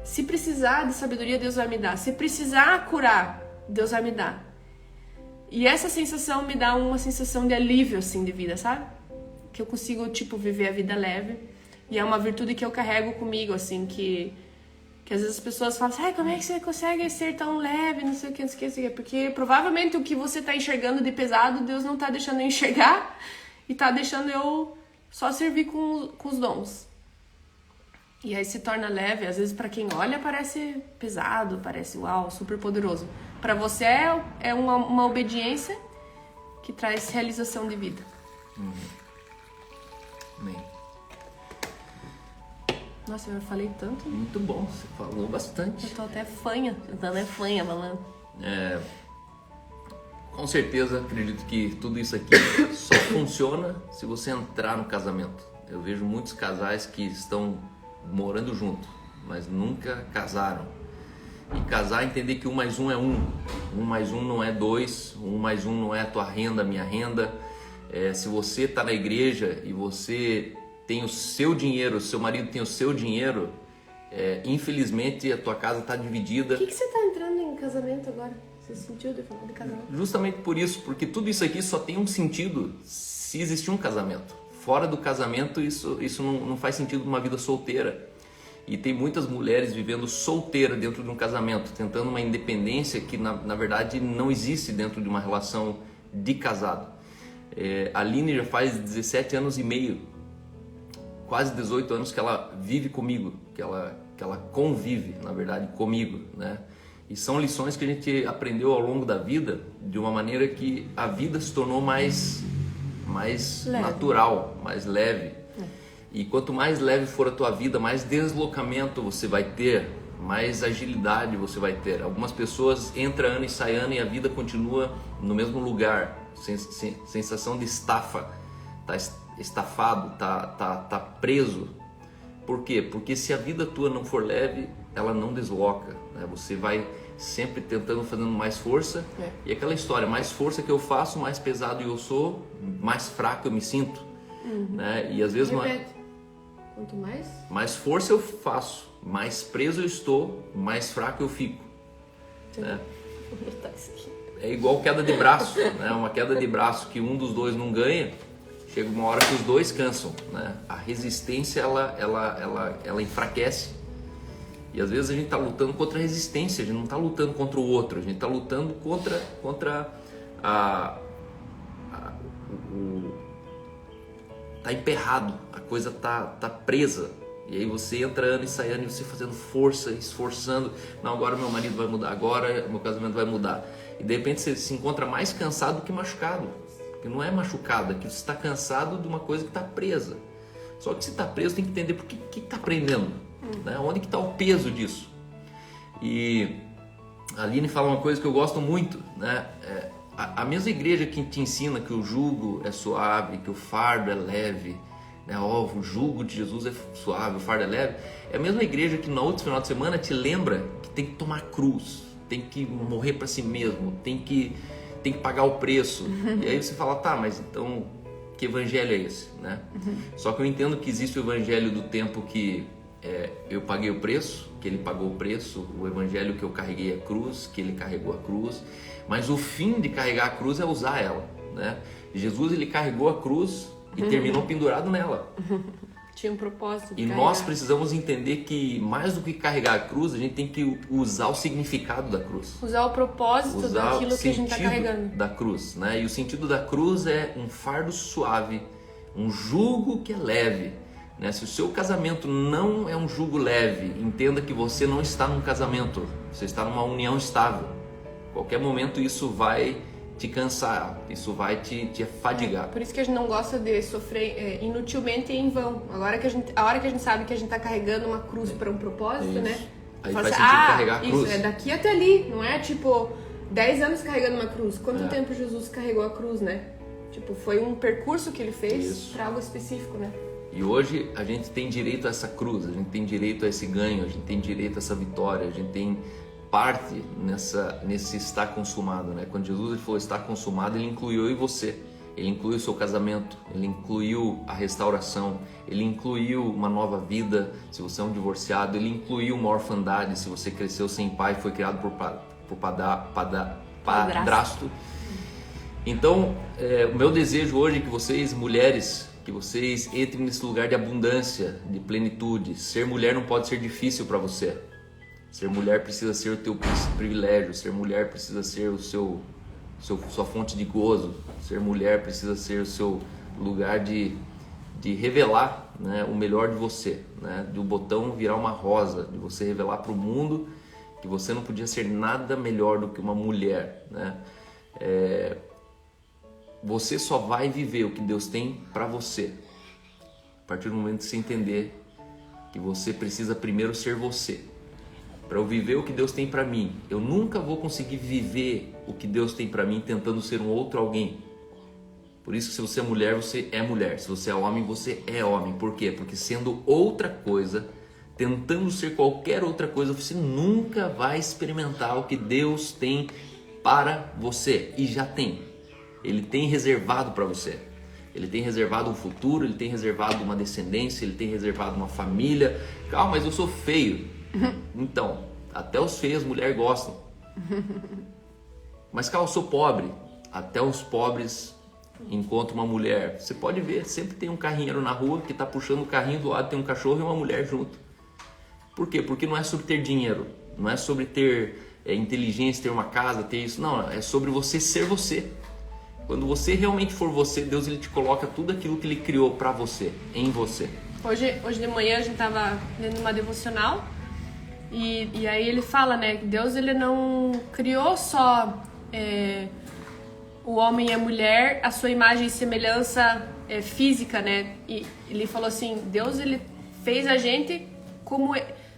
Se precisar de sabedoria, Deus vai me dar. Se precisar curar, Deus vai me dar. E essa sensação me dá uma sensação de alívio, assim, de vida, sabe? Que eu consigo, viver a vida leve. E é uma virtude que eu carrego comigo, assim, que às vezes as pessoas falam assim, como é que você consegue ser tão leve, não sei o que, não sei o que. Porque provavelmente o que você tá enxergando de pesado, Deus não tá deixando eu enxergar e tá deixando eu só servir com os dons. E aí se torna leve, às vezes pra quem olha parece pesado, parece uau, super poderoso. Pra você é uma obediência que traz realização de vida. Amém. Nossa, eu falei tanto. Muito bom, você falou bastante. Eu tô até fanha, falando. Com certeza, acredito que tudo isso aqui só funciona se você entrar no casamento. Eu vejo muitos casais que estão morando junto, mas nunca casaram. E casar, entender que 1 mais 1 é 1. 1 mais 1 não é 2. 1 mais 1 não é a tua renda, a minha renda. Se você está na igreja e você tem o seu dinheiro, seu marido tem o seu dinheiro, infelizmente a tua casa está dividida. Por que você está entrando em casamento agora? Você sentiu de falar de casamento? Justamente por isso, porque tudo isso aqui só tem um sentido se existir um casamento. Fora do casamento, isso não faz sentido numa vida solteira. E tem muitas mulheres vivendo solteira dentro de um casamento, tentando uma independência que na verdade não existe dentro de uma relação de casado. A Aline já faz 17 anos e meio, quase 18 anos que ela vive comigo, que ela convive, na verdade, comigo, né? E são lições que a gente aprendeu ao longo da vida, de uma maneira que a vida se tornou mais natural, mais leve. E quanto mais leve for a tua vida, mais deslocamento você vai ter, mais agilidade você vai ter. Algumas pessoas entram ano e saem ano e a vida continua no mesmo lugar, sensação de estafa, tá estafado, tá preso. Por quê? Porque se a vida tua não for leve, ela não desloca, né? Você vai sempre tentando, fazendo mais força. E aquela história, mais força que eu faço, mais pesado eu sou, mais fraco eu me sinto, né? E às vezes Quanto mais? mais força eu faço, mais preso eu estou, mais fraco eu fico, né? É igual queda de braço, né? Uma queda de braço que um dos dois não ganha, chega uma hora que os dois cansam, né? A resistência ela enfraquece. E às vezes a gente está lutando contra a resistência, a gente não está lutando contra o outro, a gente está lutando contra tá emperrado, a coisa tá presa. E aí você entra ano e sai ano e você fazendo força, esforçando. Não, agora meu marido vai mudar, agora meu casamento vai mudar. E de repente você se encontra mais cansado do que machucado. Porque não é machucado, é que você está cansado de uma coisa que está presa. Só que se está preso tem que entender por que está prendendo, né? Onde que está o peso disso. E a Aline fala uma coisa que eu gosto muito, né? A mesma igreja que te ensina que o jugo é suave, que o fardo é leve, né? O jugo de Jesus é suave, o fardo é leve. É a mesma igreja que no outro final de semana te lembra que tem que tomar cruz, tem que morrer para si mesmo, tem que pagar o preço. E aí você fala, tá, mas então que evangelho é esse, né? Só que eu entendo que existe o evangelho do tempo que eu paguei o preço, que ele pagou o preço, o evangelho que eu carreguei a cruz, que ele carregou a cruz, mas o fim de carregar a cruz é usar ela, né? Jesus, ele carregou a cruz e terminou pendurado nela. Tinha um propósito de E carregar. nós precisamos entender que mais do que carregar a cruz, a gente tem que usar o significado da cruz. Usar o propósito daquilo que a gente está carregando. Da cruz, né? E o sentido da cruz é um fardo suave, um jugo que é leve, né? Se o seu casamento não é um jugo leve, entenda que você não está num casamento, você está numa união estável. Qualquer momento isso vai te cansar, isso vai te afadigar. Por isso que a gente não gosta de sofrer inutilmente e em vão. A hora que a gente sabe que a gente está carregando uma cruz para um propósito, Isso. né? Aí Fala faz assim, sentido carregar a cruz. Isso, é daqui até ali, não é tipo 10 anos carregando uma cruz. Quanto É. tempo Jesus carregou a cruz, né? Tipo, foi um percurso que ele fez Isso. para algo específico, né? E hoje a gente tem direito a essa cruz, a gente tem direito a esse ganho, a gente tem direito a essa vitória, a gente tem parte nesse estar consumado, né? Quando Jesus ele falou está consumado, ele incluiu eu e você. Ele incluiu o seu casamento, ele incluiu a restauração, ele incluiu uma nova vida, se você é um divorciado, ele incluiu uma orfandade, se você cresceu sem pai, foi criado por padrasto. Então, o meu desejo hoje é que vocês, mulheres, que vocês entrem nesse lugar de abundância, de plenitude. Ser mulher não pode ser difícil para você. Ser mulher precisa ser o teu privilégio, ser mulher precisa ser sua fonte de gozo, ser mulher precisa ser o seu lugar de revelar, né, o melhor de você, né, de o botão virar uma rosa, de você revelar para o mundo que você não podia ser nada melhor do que uma mulher, né? Você só vai viver o que Deus tem para você a partir do momento que você entender que você precisa primeiro ser você. Para eu viver o que Deus tem para mim, eu nunca vou conseguir viver o que Deus tem para mim tentando ser um outro alguém. Por isso que se você é mulher, você é mulher. Se você é homem, você é homem. Por quê? Porque sendo outra coisa, tentando ser qualquer outra coisa, você nunca vai experimentar o que Deus tem para você. E já tem. Ele tem reservado para você. Ele tem reservado um futuro, ele tem reservado uma descendência, ele tem reservado uma família. Calma, mas eu sou feio. Então, até os feios mulher gostam. Mas cara, eu sou pobre. Até os pobres encontram uma mulher. Você pode ver, sempre tem um carrinheiro na rua que está puxando o carrinho, do lado tem um cachorro e uma mulher junto. Por quê? Porque não é sobre ter dinheiro, não é sobre ter inteligência, ter uma casa, ter isso. Não, é sobre você ser você. Quando você realmente for você, Deus ele te coloca tudo aquilo que Ele criou pra você, em você. Hoje de manhã a gente tava lendo uma devocional e aí ele fala, né, que Deus ele não criou só o homem e a mulher, a sua imagem e semelhança física, né? E ele falou assim, Deus ele fez a gente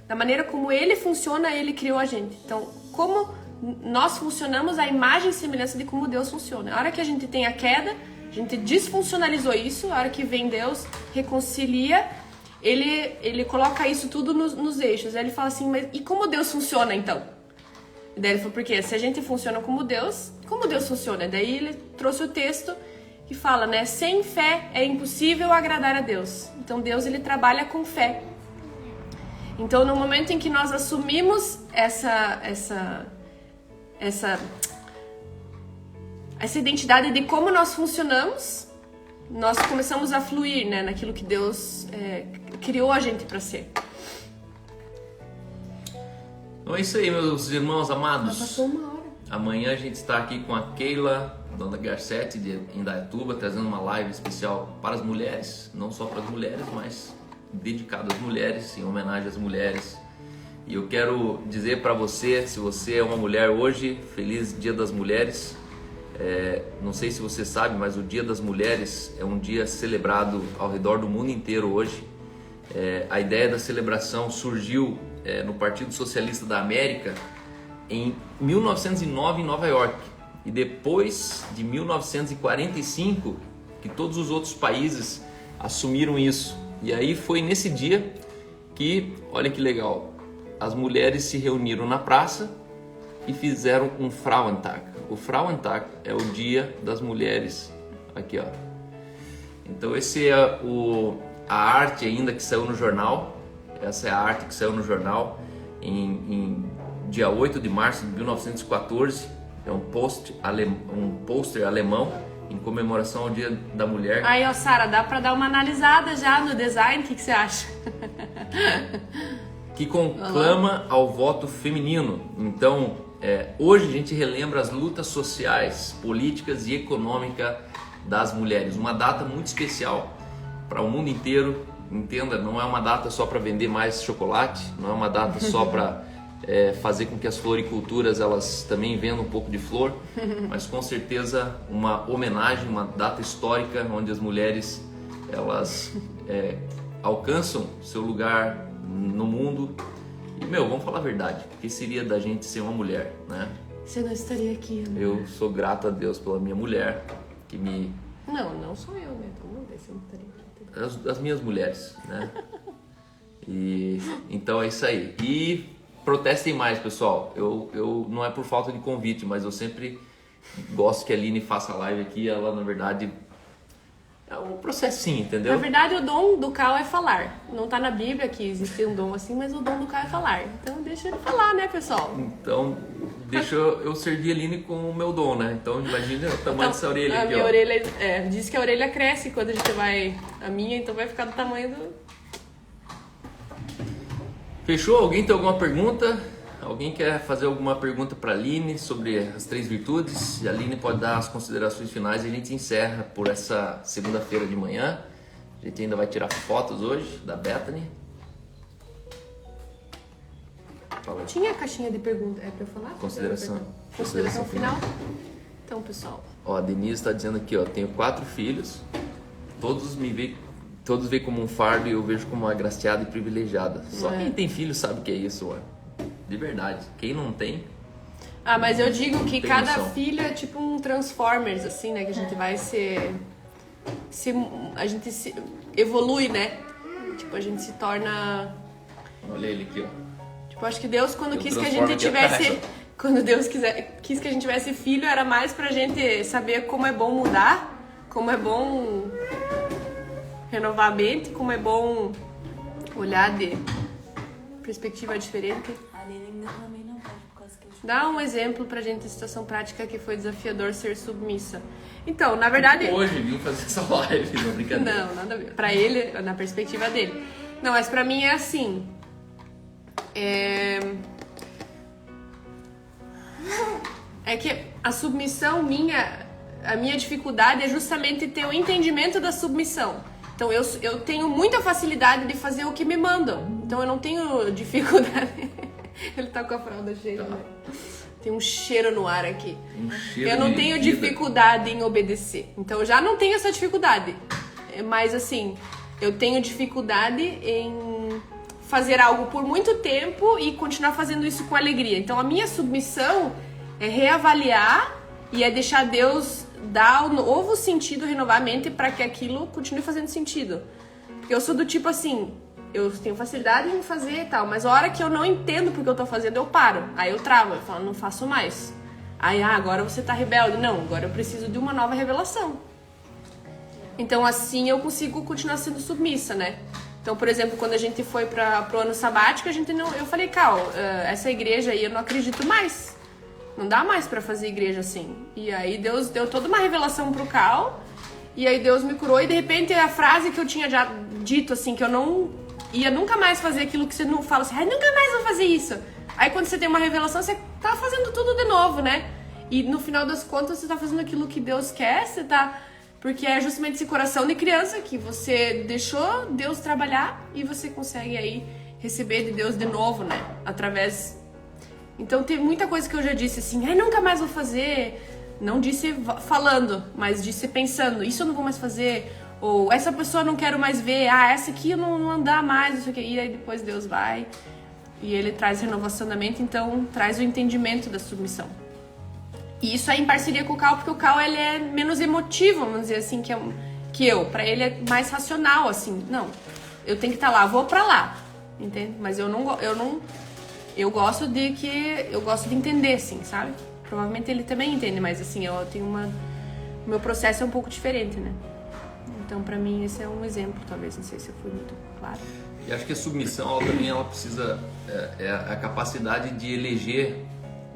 da maneira como Ele funciona, Ele criou a gente. Então, como nós funcionamos, a imagem e semelhança de como Deus funciona. A hora que a gente tem a queda, a gente desfuncionalizou isso, a hora que vem Deus, reconcilia, ele coloca isso tudo nos eixos. Aí ele fala assim, mas e como Deus funciona então? E daí ele falou, porque se a gente funciona como Deus funciona? Daí ele trouxe o texto que fala, né, sem fé é impossível agradar a Deus. Então Deus ele trabalha com fé. Então no momento em que nós assumimos essa identidade de como nós funcionamos, nós começamos a fluir, né, naquilo que Deus criou a gente para ser. Então é isso aí, meus irmãos amados. Já passou uma hora. Amanhã a gente está aqui com a Keila, dona Garcetti, de Indaiatuba, trazendo uma live especial para as mulheres, não só para as mulheres, mas dedicada às mulheres, em homenagem às mulheres. E eu quero dizer para você, se você é uma mulher hoje, feliz Dia das Mulheres. Não sei se você sabe, mas o Dia das Mulheres é um dia celebrado ao redor do mundo inteiro hoje. A ideia da celebração surgiu no Partido Socialista da América em 1909 em Nova York. E depois de 1945 que todos os outros países assumiram isso. E aí foi nesse dia que, olha que legal, as mulheres se reuniram na praça e fizeram um Frauentag. O Frauentag é o dia das mulheres, aqui ó. Então esse é a arte ainda que saiu no jornal, essa é a arte que saiu no jornal em dia 8 de março de 1914, é um pôster alemão em comemoração ao Dia da Mulher. Aí, ó, Sara, dá pra dar uma analisada já no design, o que você acha? Que conclama ao voto feminino. Então, hoje a gente relembra as lutas sociais, políticas e econômicas das mulheres. Uma data muito especial para o mundo inteiro. Entenda, não é uma data só para vender mais chocolate, não é uma data só para fazer com que as floriculturas elas também vendam um pouco de flor, mas com certeza uma homenagem, uma data histórica onde as mulheres elas alcançam seu lugar no mundo. E vamos falar a verdade, o que seria da gente ser uma mulher, né? Você não estaria aqui, amor. Eu sou grato a Deus pela minha mulher que me... Não sou eu, né? Então não você não estaria aqui. As minhas mulheres, né? E então é isso aí. E protestem mais, pessoal. Eu não é por falta de convite, mas eu sempre gosto que a Aline faça live aqui. Ela, na verdade, é um processinho, entendeu? Na verdade, o dom do Cal é falar. Não tá na Bíblia que existe um dom assim, mas o dom do Cal é falar. Então deixa ele falar, né, pessoal? Então, deixa eu servir a Aline com o meu dom, né? Então, imagina o tamanho dessa orelha a aqui, minha ó. orelha, diz que a orelha cresce quando a gente vai... A minha, então vai ficar do tamanho do... Fechou? Alguém tem alguma pergunta? Alguém quer fazer alguma pergunta para a Aline sobre as 3 virtudes? A Aline pode dar as considerações finais e a gente encerra por essa segunda-feira de manhã. A gente ainda vai tirar fotos hoje da Bethany. Fala. Tinha a caixinha de pergunta, é pra eu falar? Consideração final? Então, pessoal. Ó, a Denise está dizendo aqui, ó, tenho 4 filhos, todos veem como um fardo e eu vejo como uma agraciada e privilegiada. Só quem tem filho sabe o que é isso, ó. De verdade. Quem não tem... Ah, mas eu digo que tem cada noção. filho é tipo um Transformers, assim, né? Que a gente vai a gente se evolui, né? Tipo, a gente se torna... Olha ele aqui, ó. Tipo, acho que Deus, quando Eu quis que a transformo gente aqui atrás, tivesse... Quando Deus quis que a gente tivesse filho, era mais pra gente saber como é bom mudar, como é bom renovar a mente, como é bom olhar de perspectiva diferente. A Aline ainda também não pode, por causa que eu... Dá um exemplo pra gente de situação prática que foi desafiador ser submissa. Então, na verdade... Hoje vim fazer essa live, não brincadeira. Não, nada a ver. Pra ele, na perspectiva dele. Não, mas pra mim é assim. É que a submissão a minha dificuldade é justamente ter o entendimento da submissão. Então eu tenho muita facilidade de fazer o que me mandam. Então eu não tenho dificuldade. Ele tá com a fralda cheia, né? Tem um cheiro no ar aqui. Eu não tenho dificuldade em obedecer. Então eu já não tenho essa dificuldade. Mas assim, eu tenho dificuldade em fazer algo por muito tempo e continuar fazendo isso com alegria. Então a minha submissão é reavaliar e é deixar Deus dar um novo sentido, renovar a mente para que aquilo continue fazendo sentido. Porque eu sou do tipo assim, eu tenho facilidade em fazer e tal, mas a hora que eu não entendo porque eu tô fazendo, eu paro. Aí eu travo, eu falo, não faço mais. Aí, agora você tá rebelde. Não, agora eu preciso de uma nova revelação. Então assim eu consigo continuar sendo submissa, né? Então, por exemplo, quando a gente foi pro ano sabático, eu falei, Cal, essa igreja aí eu não acredito mais. Não dá mais pra fazer igreja assim. E aí Deus deu toda uma revelação pro Cal. E aí Deus me curou. E de repente a frase que eu tinha já dito, assim, que eu não ia nunca mais fazer aquilo que você não fala assim, nunca mais vou fazer isso. Aí quando você tem uma revelação, você tá fazendo tudo de novo, né? E no final das contas você tá fazendo aquilo que Deus quer, você tá... Porque é justamente esse coração de criança que você deixou Deus trabalhar e você consegue aí receber de Deus de novo, né? Através... Então tem muita coisa que eu já disse assim, nunca mais vou fazer. Não disse falando, mas disse pensando, isso eu não vou mais fazer. Ou essa pessoa eu não quero mais ver, essa aqui eu não andar mais, não sei o que. E aí depois Deus vai e Ele traz renovação da mente, então traz o entendimento da submissão. E isso é em parceria com o Cal, porque o Cal ele é menos emotivo, vamos dizer assim, que eu. Pra ele é mais racional, assim. Não, eu tenho que estar lá, vou pra lá, entende? Mas eu gosto de entender, assim, sabe? Provavelmente ele também entende, mas assim, eu tenho o meu processo é um pouco diferente, né? Então, pra mim, esse é um exemplo, talvez, não sei se eu fui muito claro. E acho que a submissão, ela precisa, é a capacidade de eleger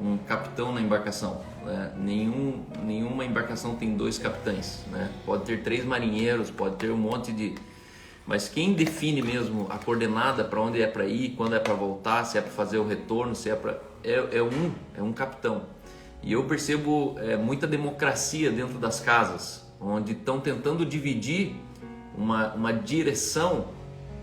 um capitão na embarcação, né? Nenhuma embarcação tem 2 capitães, né? Pode ter 3 marinheiros, pode ter um monte de... Mas quem define mesmo a coordenada para onde é para ir, quando é para voltar, se é para fazer o retorno, se é para... É um capitão. E eu percebo muita democracia dentro das casas, onde estão tentando dividir uma direção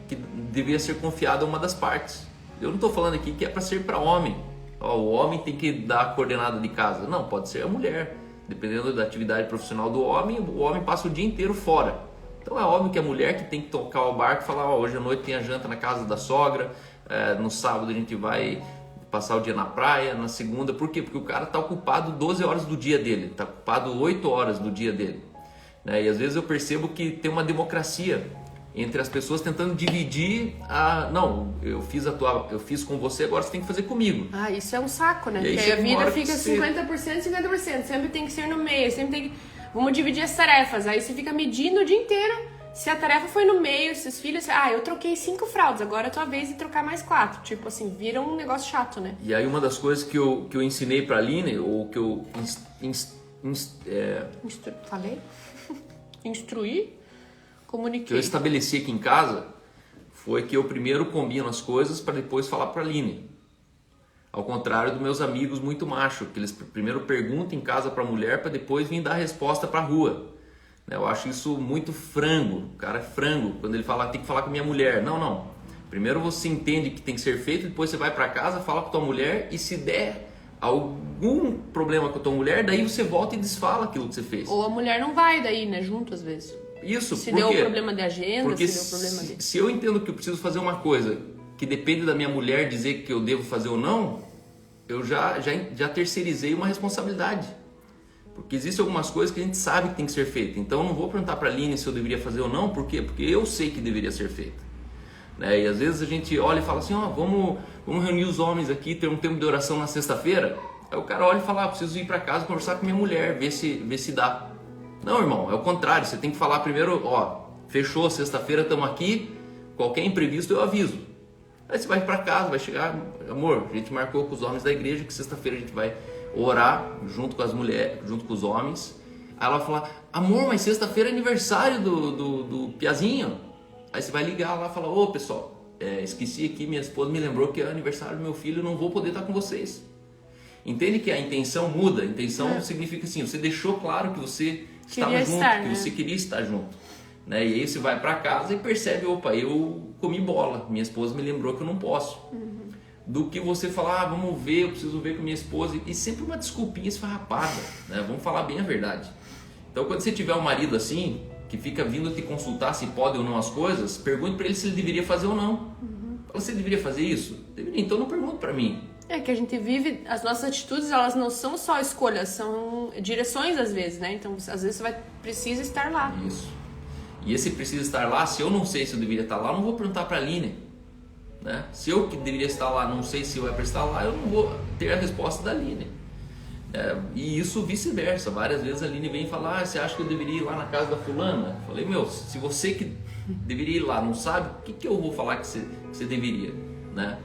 que devia ser confiada a uma das partes. Eu não estou falando aqui que é para ser para homem. O homem tem que dar a coordenada de casa. Não, pode ser a mulher. Dependendo da atividade profissional do homem, o homem passa o dia inteiro fora. Então é óbvio que a mulher que tem que tocar o barco e falar, hoje à noite tem a janta na casa da sogra, no sábado a gente vai passar o dia na praia, na segunda. Por quê? Porque o cara está ocupado 12 horas do dia dele, está ocupado 8 horas do dia dele. Né? E às vezes eu percebo que tem uma democracia entre as pessoas tentando dividir não, eu fiz com você, agora você tem que fazer comigo. Isso é um saco, né? E porque a vida fica 50%, 50%, sempre tem que ser no meio, sempre tem que... Vamos dividir as tarefas, aí você fica medindo o dia inteiro. Se a tarefa foi no meio, se os filhos... eu troquei 5 fraldas, agora é a tua vez de trocar mais 4. Tipo assim, vira um negócio chato, né? E aí uma das coisas que eu ensinei pra Aline, ou que eu... Falei? Instruir? Comuniquei. Que eu estabeleci aqui em casa, foi que eu primeiro combino as coisas para depois falar pra Aline. Ao contrário dos meus amigos muito machos, que eles primeiro perguntam em casa pra mulher para depois vir dar a resposta pra rua. Eu acho isso muito frango, o cara é frango, quando ele fala, tem que falar com a minha mulher. Não. Primeiro você entende que tem que ser feito, depois você vai pra casa, fala com a tua mulher e se der algum problema com a tua mulher, daí você volta e desfala aquilo que você fez. Ou a mulher não vai daí, né, junto às vezes. Isso, se deu problema de agenda, porque se deu problema de... Se eu entendo que eu preciso fazer uma coisa que depende da minha mulher dizer que eu devo fazer ou não, eu já terceirizei uma responsabilidade. Porque existem algumas coisas que a gente sabe que tem que ser feita. Então eu não vou perguntar para a Aline se eu deveria fazer ou não. Por quê? Porque eu sei que deveria ser feito. Né? E às vezes a gente olha e fala assim, vamos reunir os homens aqui, ter um tempo de oração na sexta-feira. Aí o cara olha e fala, preciso ir para casa conversar com minha mulher, ver se dá. Não, irmão, é o contrário. Você tem que falar primeiro, fechou, sexta-feira estamos aqui, qualquer imprevisto eu aviso. Aí você vai para casa, vai chegar, amor, a gente marcou com os homens da igreja que sexta-feira a gente vai orar junto com as mulheres, junto com os homens. Aí ela vai falar, amor, mas sexta-feira é aniversário do Piazinho. Aí você vai ligar lá e falar, pessoal, esqueci aqui, minha esposa me lembrou que é aniversário do meu filho, eu não vou poder estar com vocês. Entende que a intenção muda? A intenção significa assim, você deixou claro que você estava junto, que você queria estar junto. Né? E aí você vai para casa e percebe, opa, eu comi bola, minha esposa me lembrou que eu não posso. Do que você falar, vamos ver, eu preciso ver com minha esposa, e sempre uma desculpinha esfarrapada, né? Vamos falar bem a verdade. Então quando você tiver um marido assim, que fica vindo te consultar se pode ou não as coisas, pergunte para ele se ele deveria fazer ou não. Fala, você deveria fazer isso? Deveria, então não pergunte para mim. É que a gente vive, as nossas atitudes, elas não são só escolhas, são direções às vezes, né? Então às vezes você precisa estar lá. Isso. E esse precisa estar lá, se eu não sei se eu deveria estar lá, eu não vou perguntar para a Aline. Né? Se eu que deveria estar lá não sei se eu é para estar lá, eu não vou ter a resposta da Aline. E isso vice-versa. Várias vezes a Aline vem falar, você acha que eu deveria ir lá na casa da fulana? Eu falei, se você que deveria ir lá não sabe, o que eu vou falar que você deveria? Né?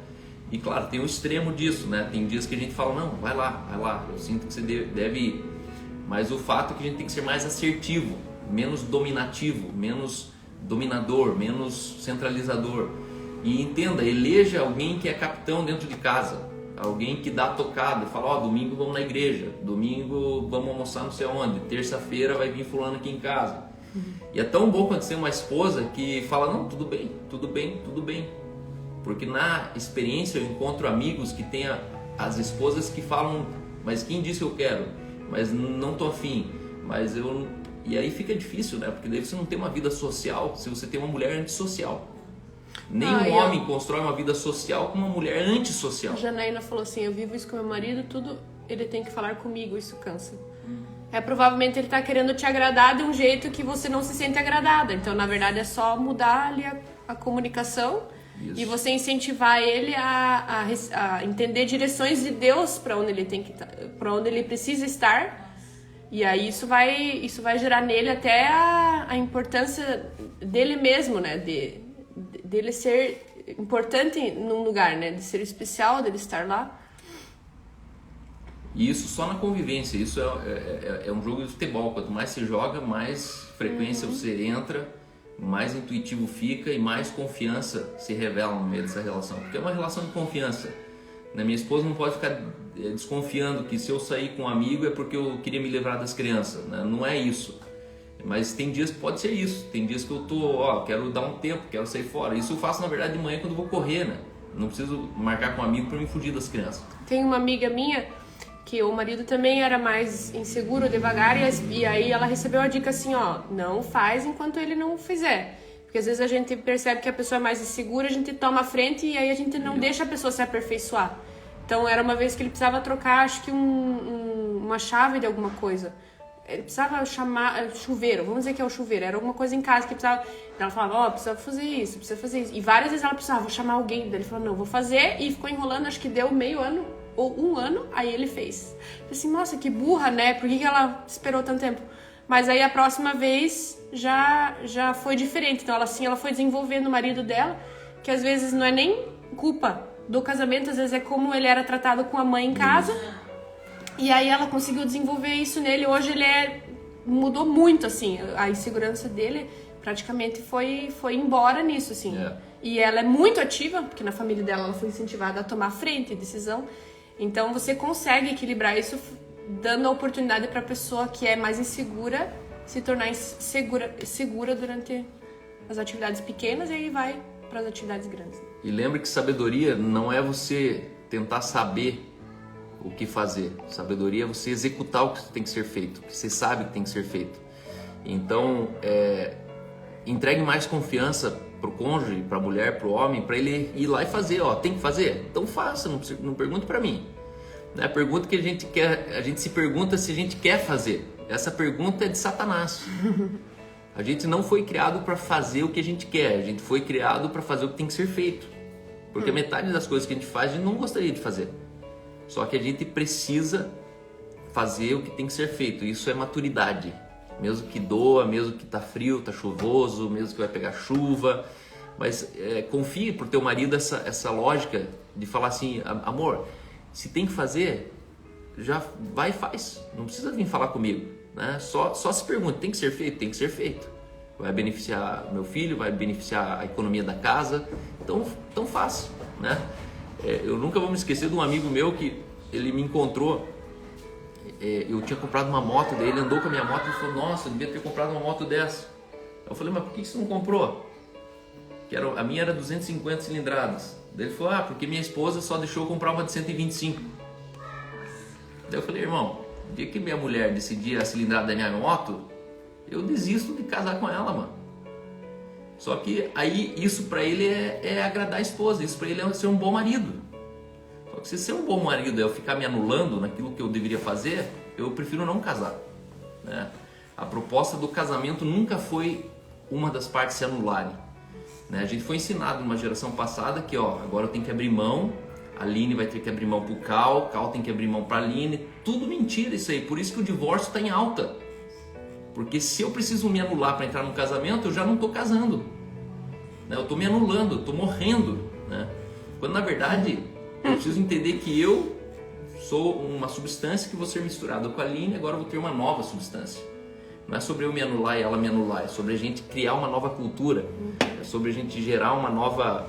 E claro, tem um extremo disso, né? Tem dias que a gente fala, não, vai lá, eu sinto que você deve ir. Mas o fato é que a gente tem que ser mais assertivo, menos dominativo, menos dominador, menos centralizador. E entenda, eleja alguém que é capitão dentro de casa, alguém que dá a tocada, fala, domingo vamos na igreja, domingo vamos almoçar não sei aonde, terça-feira vai vir fulano aqui em casa. E é tão bom quando você tem uma esposa que fala, não, tudo bem, porque na experiência eu encontro amigos que têm as esposas que falam, mas quem disse eu quero, mas não tô afim, mas eu... E aí fica difícil, né? Porque daí você não tem uma vida social se você tem uma mulher antissocial. Nem homem constrói uma vida social com uma mulher antissocial. A Janaína falou assim, eu vivo isso com meu marido, tudo ele tem que falar comigo, isso cansa. Provavelmente ele tá querendo te agradar de um jeito que você não se sente agradada. Então, na verdade, é só mudar ali a comunicação. Isso. E você incentivar ele a entender direções de Deus para onde ele tem que para onde ele precisa estar. E aí isso vai gerar nele até a importância dele mesmo, né? Dele ser importante num lugar, né? De ser especial, dele estar lá. E isso só na convivência. Isso é um jogo de futebol. Quanto mais se joga, mais frequência você entra, mais intuitivo fica e mais confiança se revela no meio dessa relação. Porque é uma relação de confiança. Minha esposa não pode ficar desconfiando que se eu sair com um amigo é porque eu queria me livrar das crianças. Né? Não é isso. Mas tem dias que pode ser isso. Tem dias que eu quero dar um tempo, quero sair fora. Isso eu faço, na verdade, de manhã quando eu vou correr, né? Não preciso marcar com um amigo para me fugir das crianças. Tem uma amiga minha que o marido também era mais inseguro, devagar, e aí ela recebeu a dica assim, não faz enquanto ele não fizer. Porque às vezes a gente percebe que a pessoa é mais insegura, a gente toma a frente e aí a gente não deixa a pessoa se aperfeiçoar. Então era uma vez que ele precisava trocar, acho que uma chave de alguma coisa. Ele precisava chamar chuveiro, vamos dizer que é o chuveiro, era alguma coisa em casa que precisava. Ela falava, precisa fazer isso. E várias vezes ela precisava, vou chamar alguém. Daí ele falou, não, vou fazer. E ficou enrolando, acho que deu meio ano ou um ano, aí ele fez. Eu falei assim, nossa, que burra, né? Por que ela esperou tanto tempo? Mas aí a próxima vez já foi diferente. Então ela foi desenvolvendo o marido dela, que às vezes não é nem culpa do casamento, às vezes é como ele era tratado com a mãe em casa. E aí ela conseguiu desenvolver isso nele. Hoje ele mudou muito, assim. A insegurança dele praticamente foi embora nisso, assim. E ela é muito ativa, porque na família dela ela foi incentivada a tomar frente, decisão. Então você consegue equilibrar isso dando a oportunidade para a pessoa que é mais insegura se tornar segura durante as atividades pequenas e aí vai para as atividades grandes. E lembre que sabedoria não é você tentar saber o que fazer. Sabedoria é você executar o que tem que ser feito, o que você sabe que tem que ser feito. Então, entregue mais confiança pro cônjuge, pra mulher, pro homem, para ele ir lá e fazer. Tem que fazer? Então faça, não pergunte para mim. Né? A pergunta que a gente se pergunta se a gente quer fazer. Essa pergunta é de Satanás. A gente não foi criado para fazer o que a gente quer, a gente foi criado para fazer o que tem que ser feito. Porque metade das coisas que a gente faz, a gente não gostaria de fazer. Só que a gente precisa fazer o que tem que ser feito. Isso é maturidade. Mesmo que doa, mesmo que tá frio, tá chuvoso, mesmo que vai pegar chuva. Mas confie pro teu marido essa lógica de falar assim, amor, se tem que fazer, já vai e faz. Não precisa vir falar comigo. Né? Só se pergunta, tem que ser feito? Tem que ser feito. vai beneficiar meu filho, vai beneficiar a economia da casa, tão fácil, né? Eu nunca vou me esquecer de um amigo meu que ele me encontrou, eu tinha comprado uma moto dele, ele andou com a minha moto e falou, nossa, eu devia ter comprado uma moto dessa. Eu falei, mas por que você não comprou? A minha era 250 cilindradas. Daí ele falou, porque minha esposa só deixou eu comprar uma de 125. Daí eu falei, irmão, o dia que minha mulher decidir a cilindrada da minha moto, eu desisto de casar com ela, mano. Só que aí isso pra ele é agradar a esposa, isso pra ele é ser um bom marido. Só que se ser um bom marido é eu ficar me anulando naquilo que eu deveria fazer, eu prefiro não casar, né? A proposta do casamento nunca foi uma das partes se anularem, né? A gente foi ensinado numa geração passada que agora eu tenho que abrir mão, a Aline vai ter que abrir mão pro Cal tem que abrir mão pra Aline, tudo mentira isso aí, por isso que o divórcio está em alta. Porque se eu preciso me anular para entrar no casamento, eu já não estou casando, né? Eu estou me anulando, eu estou morrendo, né? Quando na verdade eu preciso entender que eu sou uma substância que vou ser misturada com a Aline, agora eu vou ter uma nova substância. Não é sobre eu me anular e ela me anular, é sobre a gente criar uma nova cultura, é sobre a gente gerar uma nova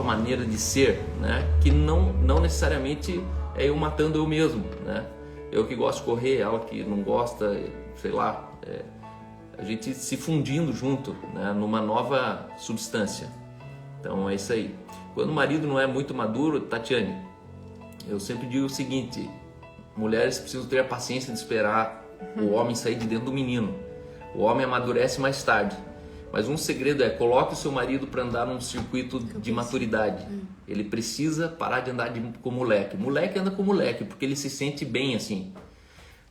maneira de ser, né? Que não necessariamente é eu matando eu mesmo, né? Eu que gosto de correr, ela que não gosta, sei lá, a gente se fundindo junto, né? Numa nova substância. Então é isso aí. Quando o marido não é muito maduro, Tatiane, eu sempre digo o seguinte, mulheres precisam ter a paciência de esperar o homem sair de dentro do menino. O homem amadurece mais tarde. Mas um segredo é, coloque o seu marido para andar num circuito de maturidade. Ele precisa parar de andar com moleque. Moleque anda com moleque, porque ele se sente bem assim.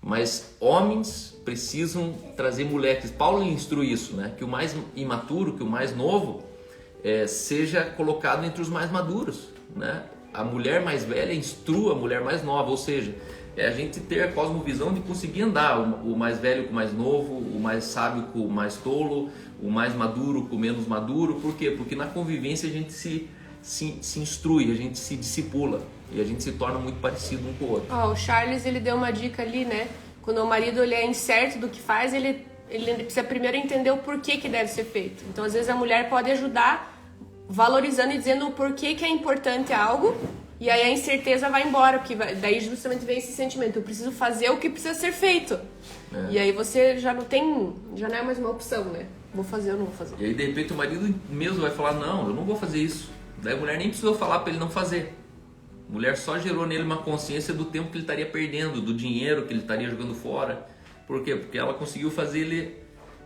Mas homens precisam trazer moleques. Paulo instrui isso, né? Que o mais imaturo, que o mais novo, seja colocado entre os mais maduros, né? A mulher mais velha instrua a mulher mais nova, ou seja, a gente ter a cosmovisão de conseguir andar, o mais velho com o mais novo, o mais sábio com o mais tolo, o mais maduro com o menos maduro. Por quê? Porque na convivência a gente se instrui, a gente se discipula e a gente se torna muito parecido um com o outro. O Charles, ele deu uma dica ali, né? Quando o marido ele é incerto do que faz, ele precisa primeiro entender o porquê que deve ser feito. Então, às vezes, a mulher pode ajudar valorizando e dizendo o porquê que é importante algo, e aí a incerteza vai embora, porque daí justamente vem esse sentimento, eu preciso fazer o que precisa ser feito. E aí você já não é mais uma opção, né? Vou fazer ou não vou fazer. E aí de repente o marido mesmo vai falar, não, eu não vou fazer isso. Daí a mulher nem precisou falar para ele não fazer. A mulher só gerou nele uma consciência do tempo que ele estaria perdendo, do dinheiro que ele estaria jogando fora. Por quê? Porque ela conseguiu fazer ele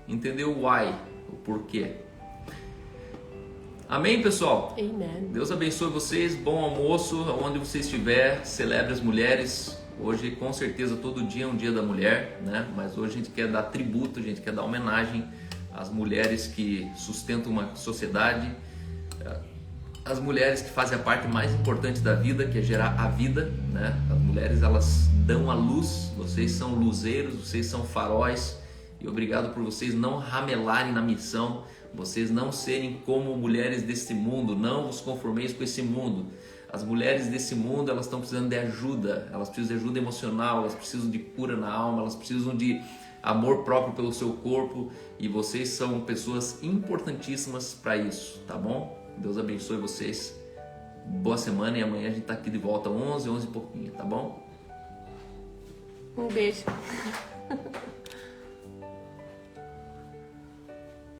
entender o why, o porquê. Amém, pessoal? Amen. Deus abençoe vocês, bom almoço, onde você estiver, celebre as mulheres. Hoje, com certeza, todo dia é um dia da mulher, né? Mas hoje a gente quer dar tributo, a gente quer dar homenagem às mulheres que sustentam uma sociedade, as mulheres que fazem a parte mais importante da vida, que é gerar a vida, né? As mulheres, elas dão a luz, vocês são luzeiros, vocês são faróis, e obrigado por vocês não ramelarem na missão, vocês não serem como mulheres desse mundo, não vos conformeis com esse mundo. As mulheres desse mundo, elas estão precisando de ajuda, elas precisam de ajuda emocional, elas precisam de cura na alma, elas precisam de amor próprio pelo seu corpo, e vocês são pessoas importantíssimas para isso, tá bom? Deus abençoe vocês, boa semana, e amanhã a gente tá aqui de volta 11 e pouquinho, tá bom? Um beijo.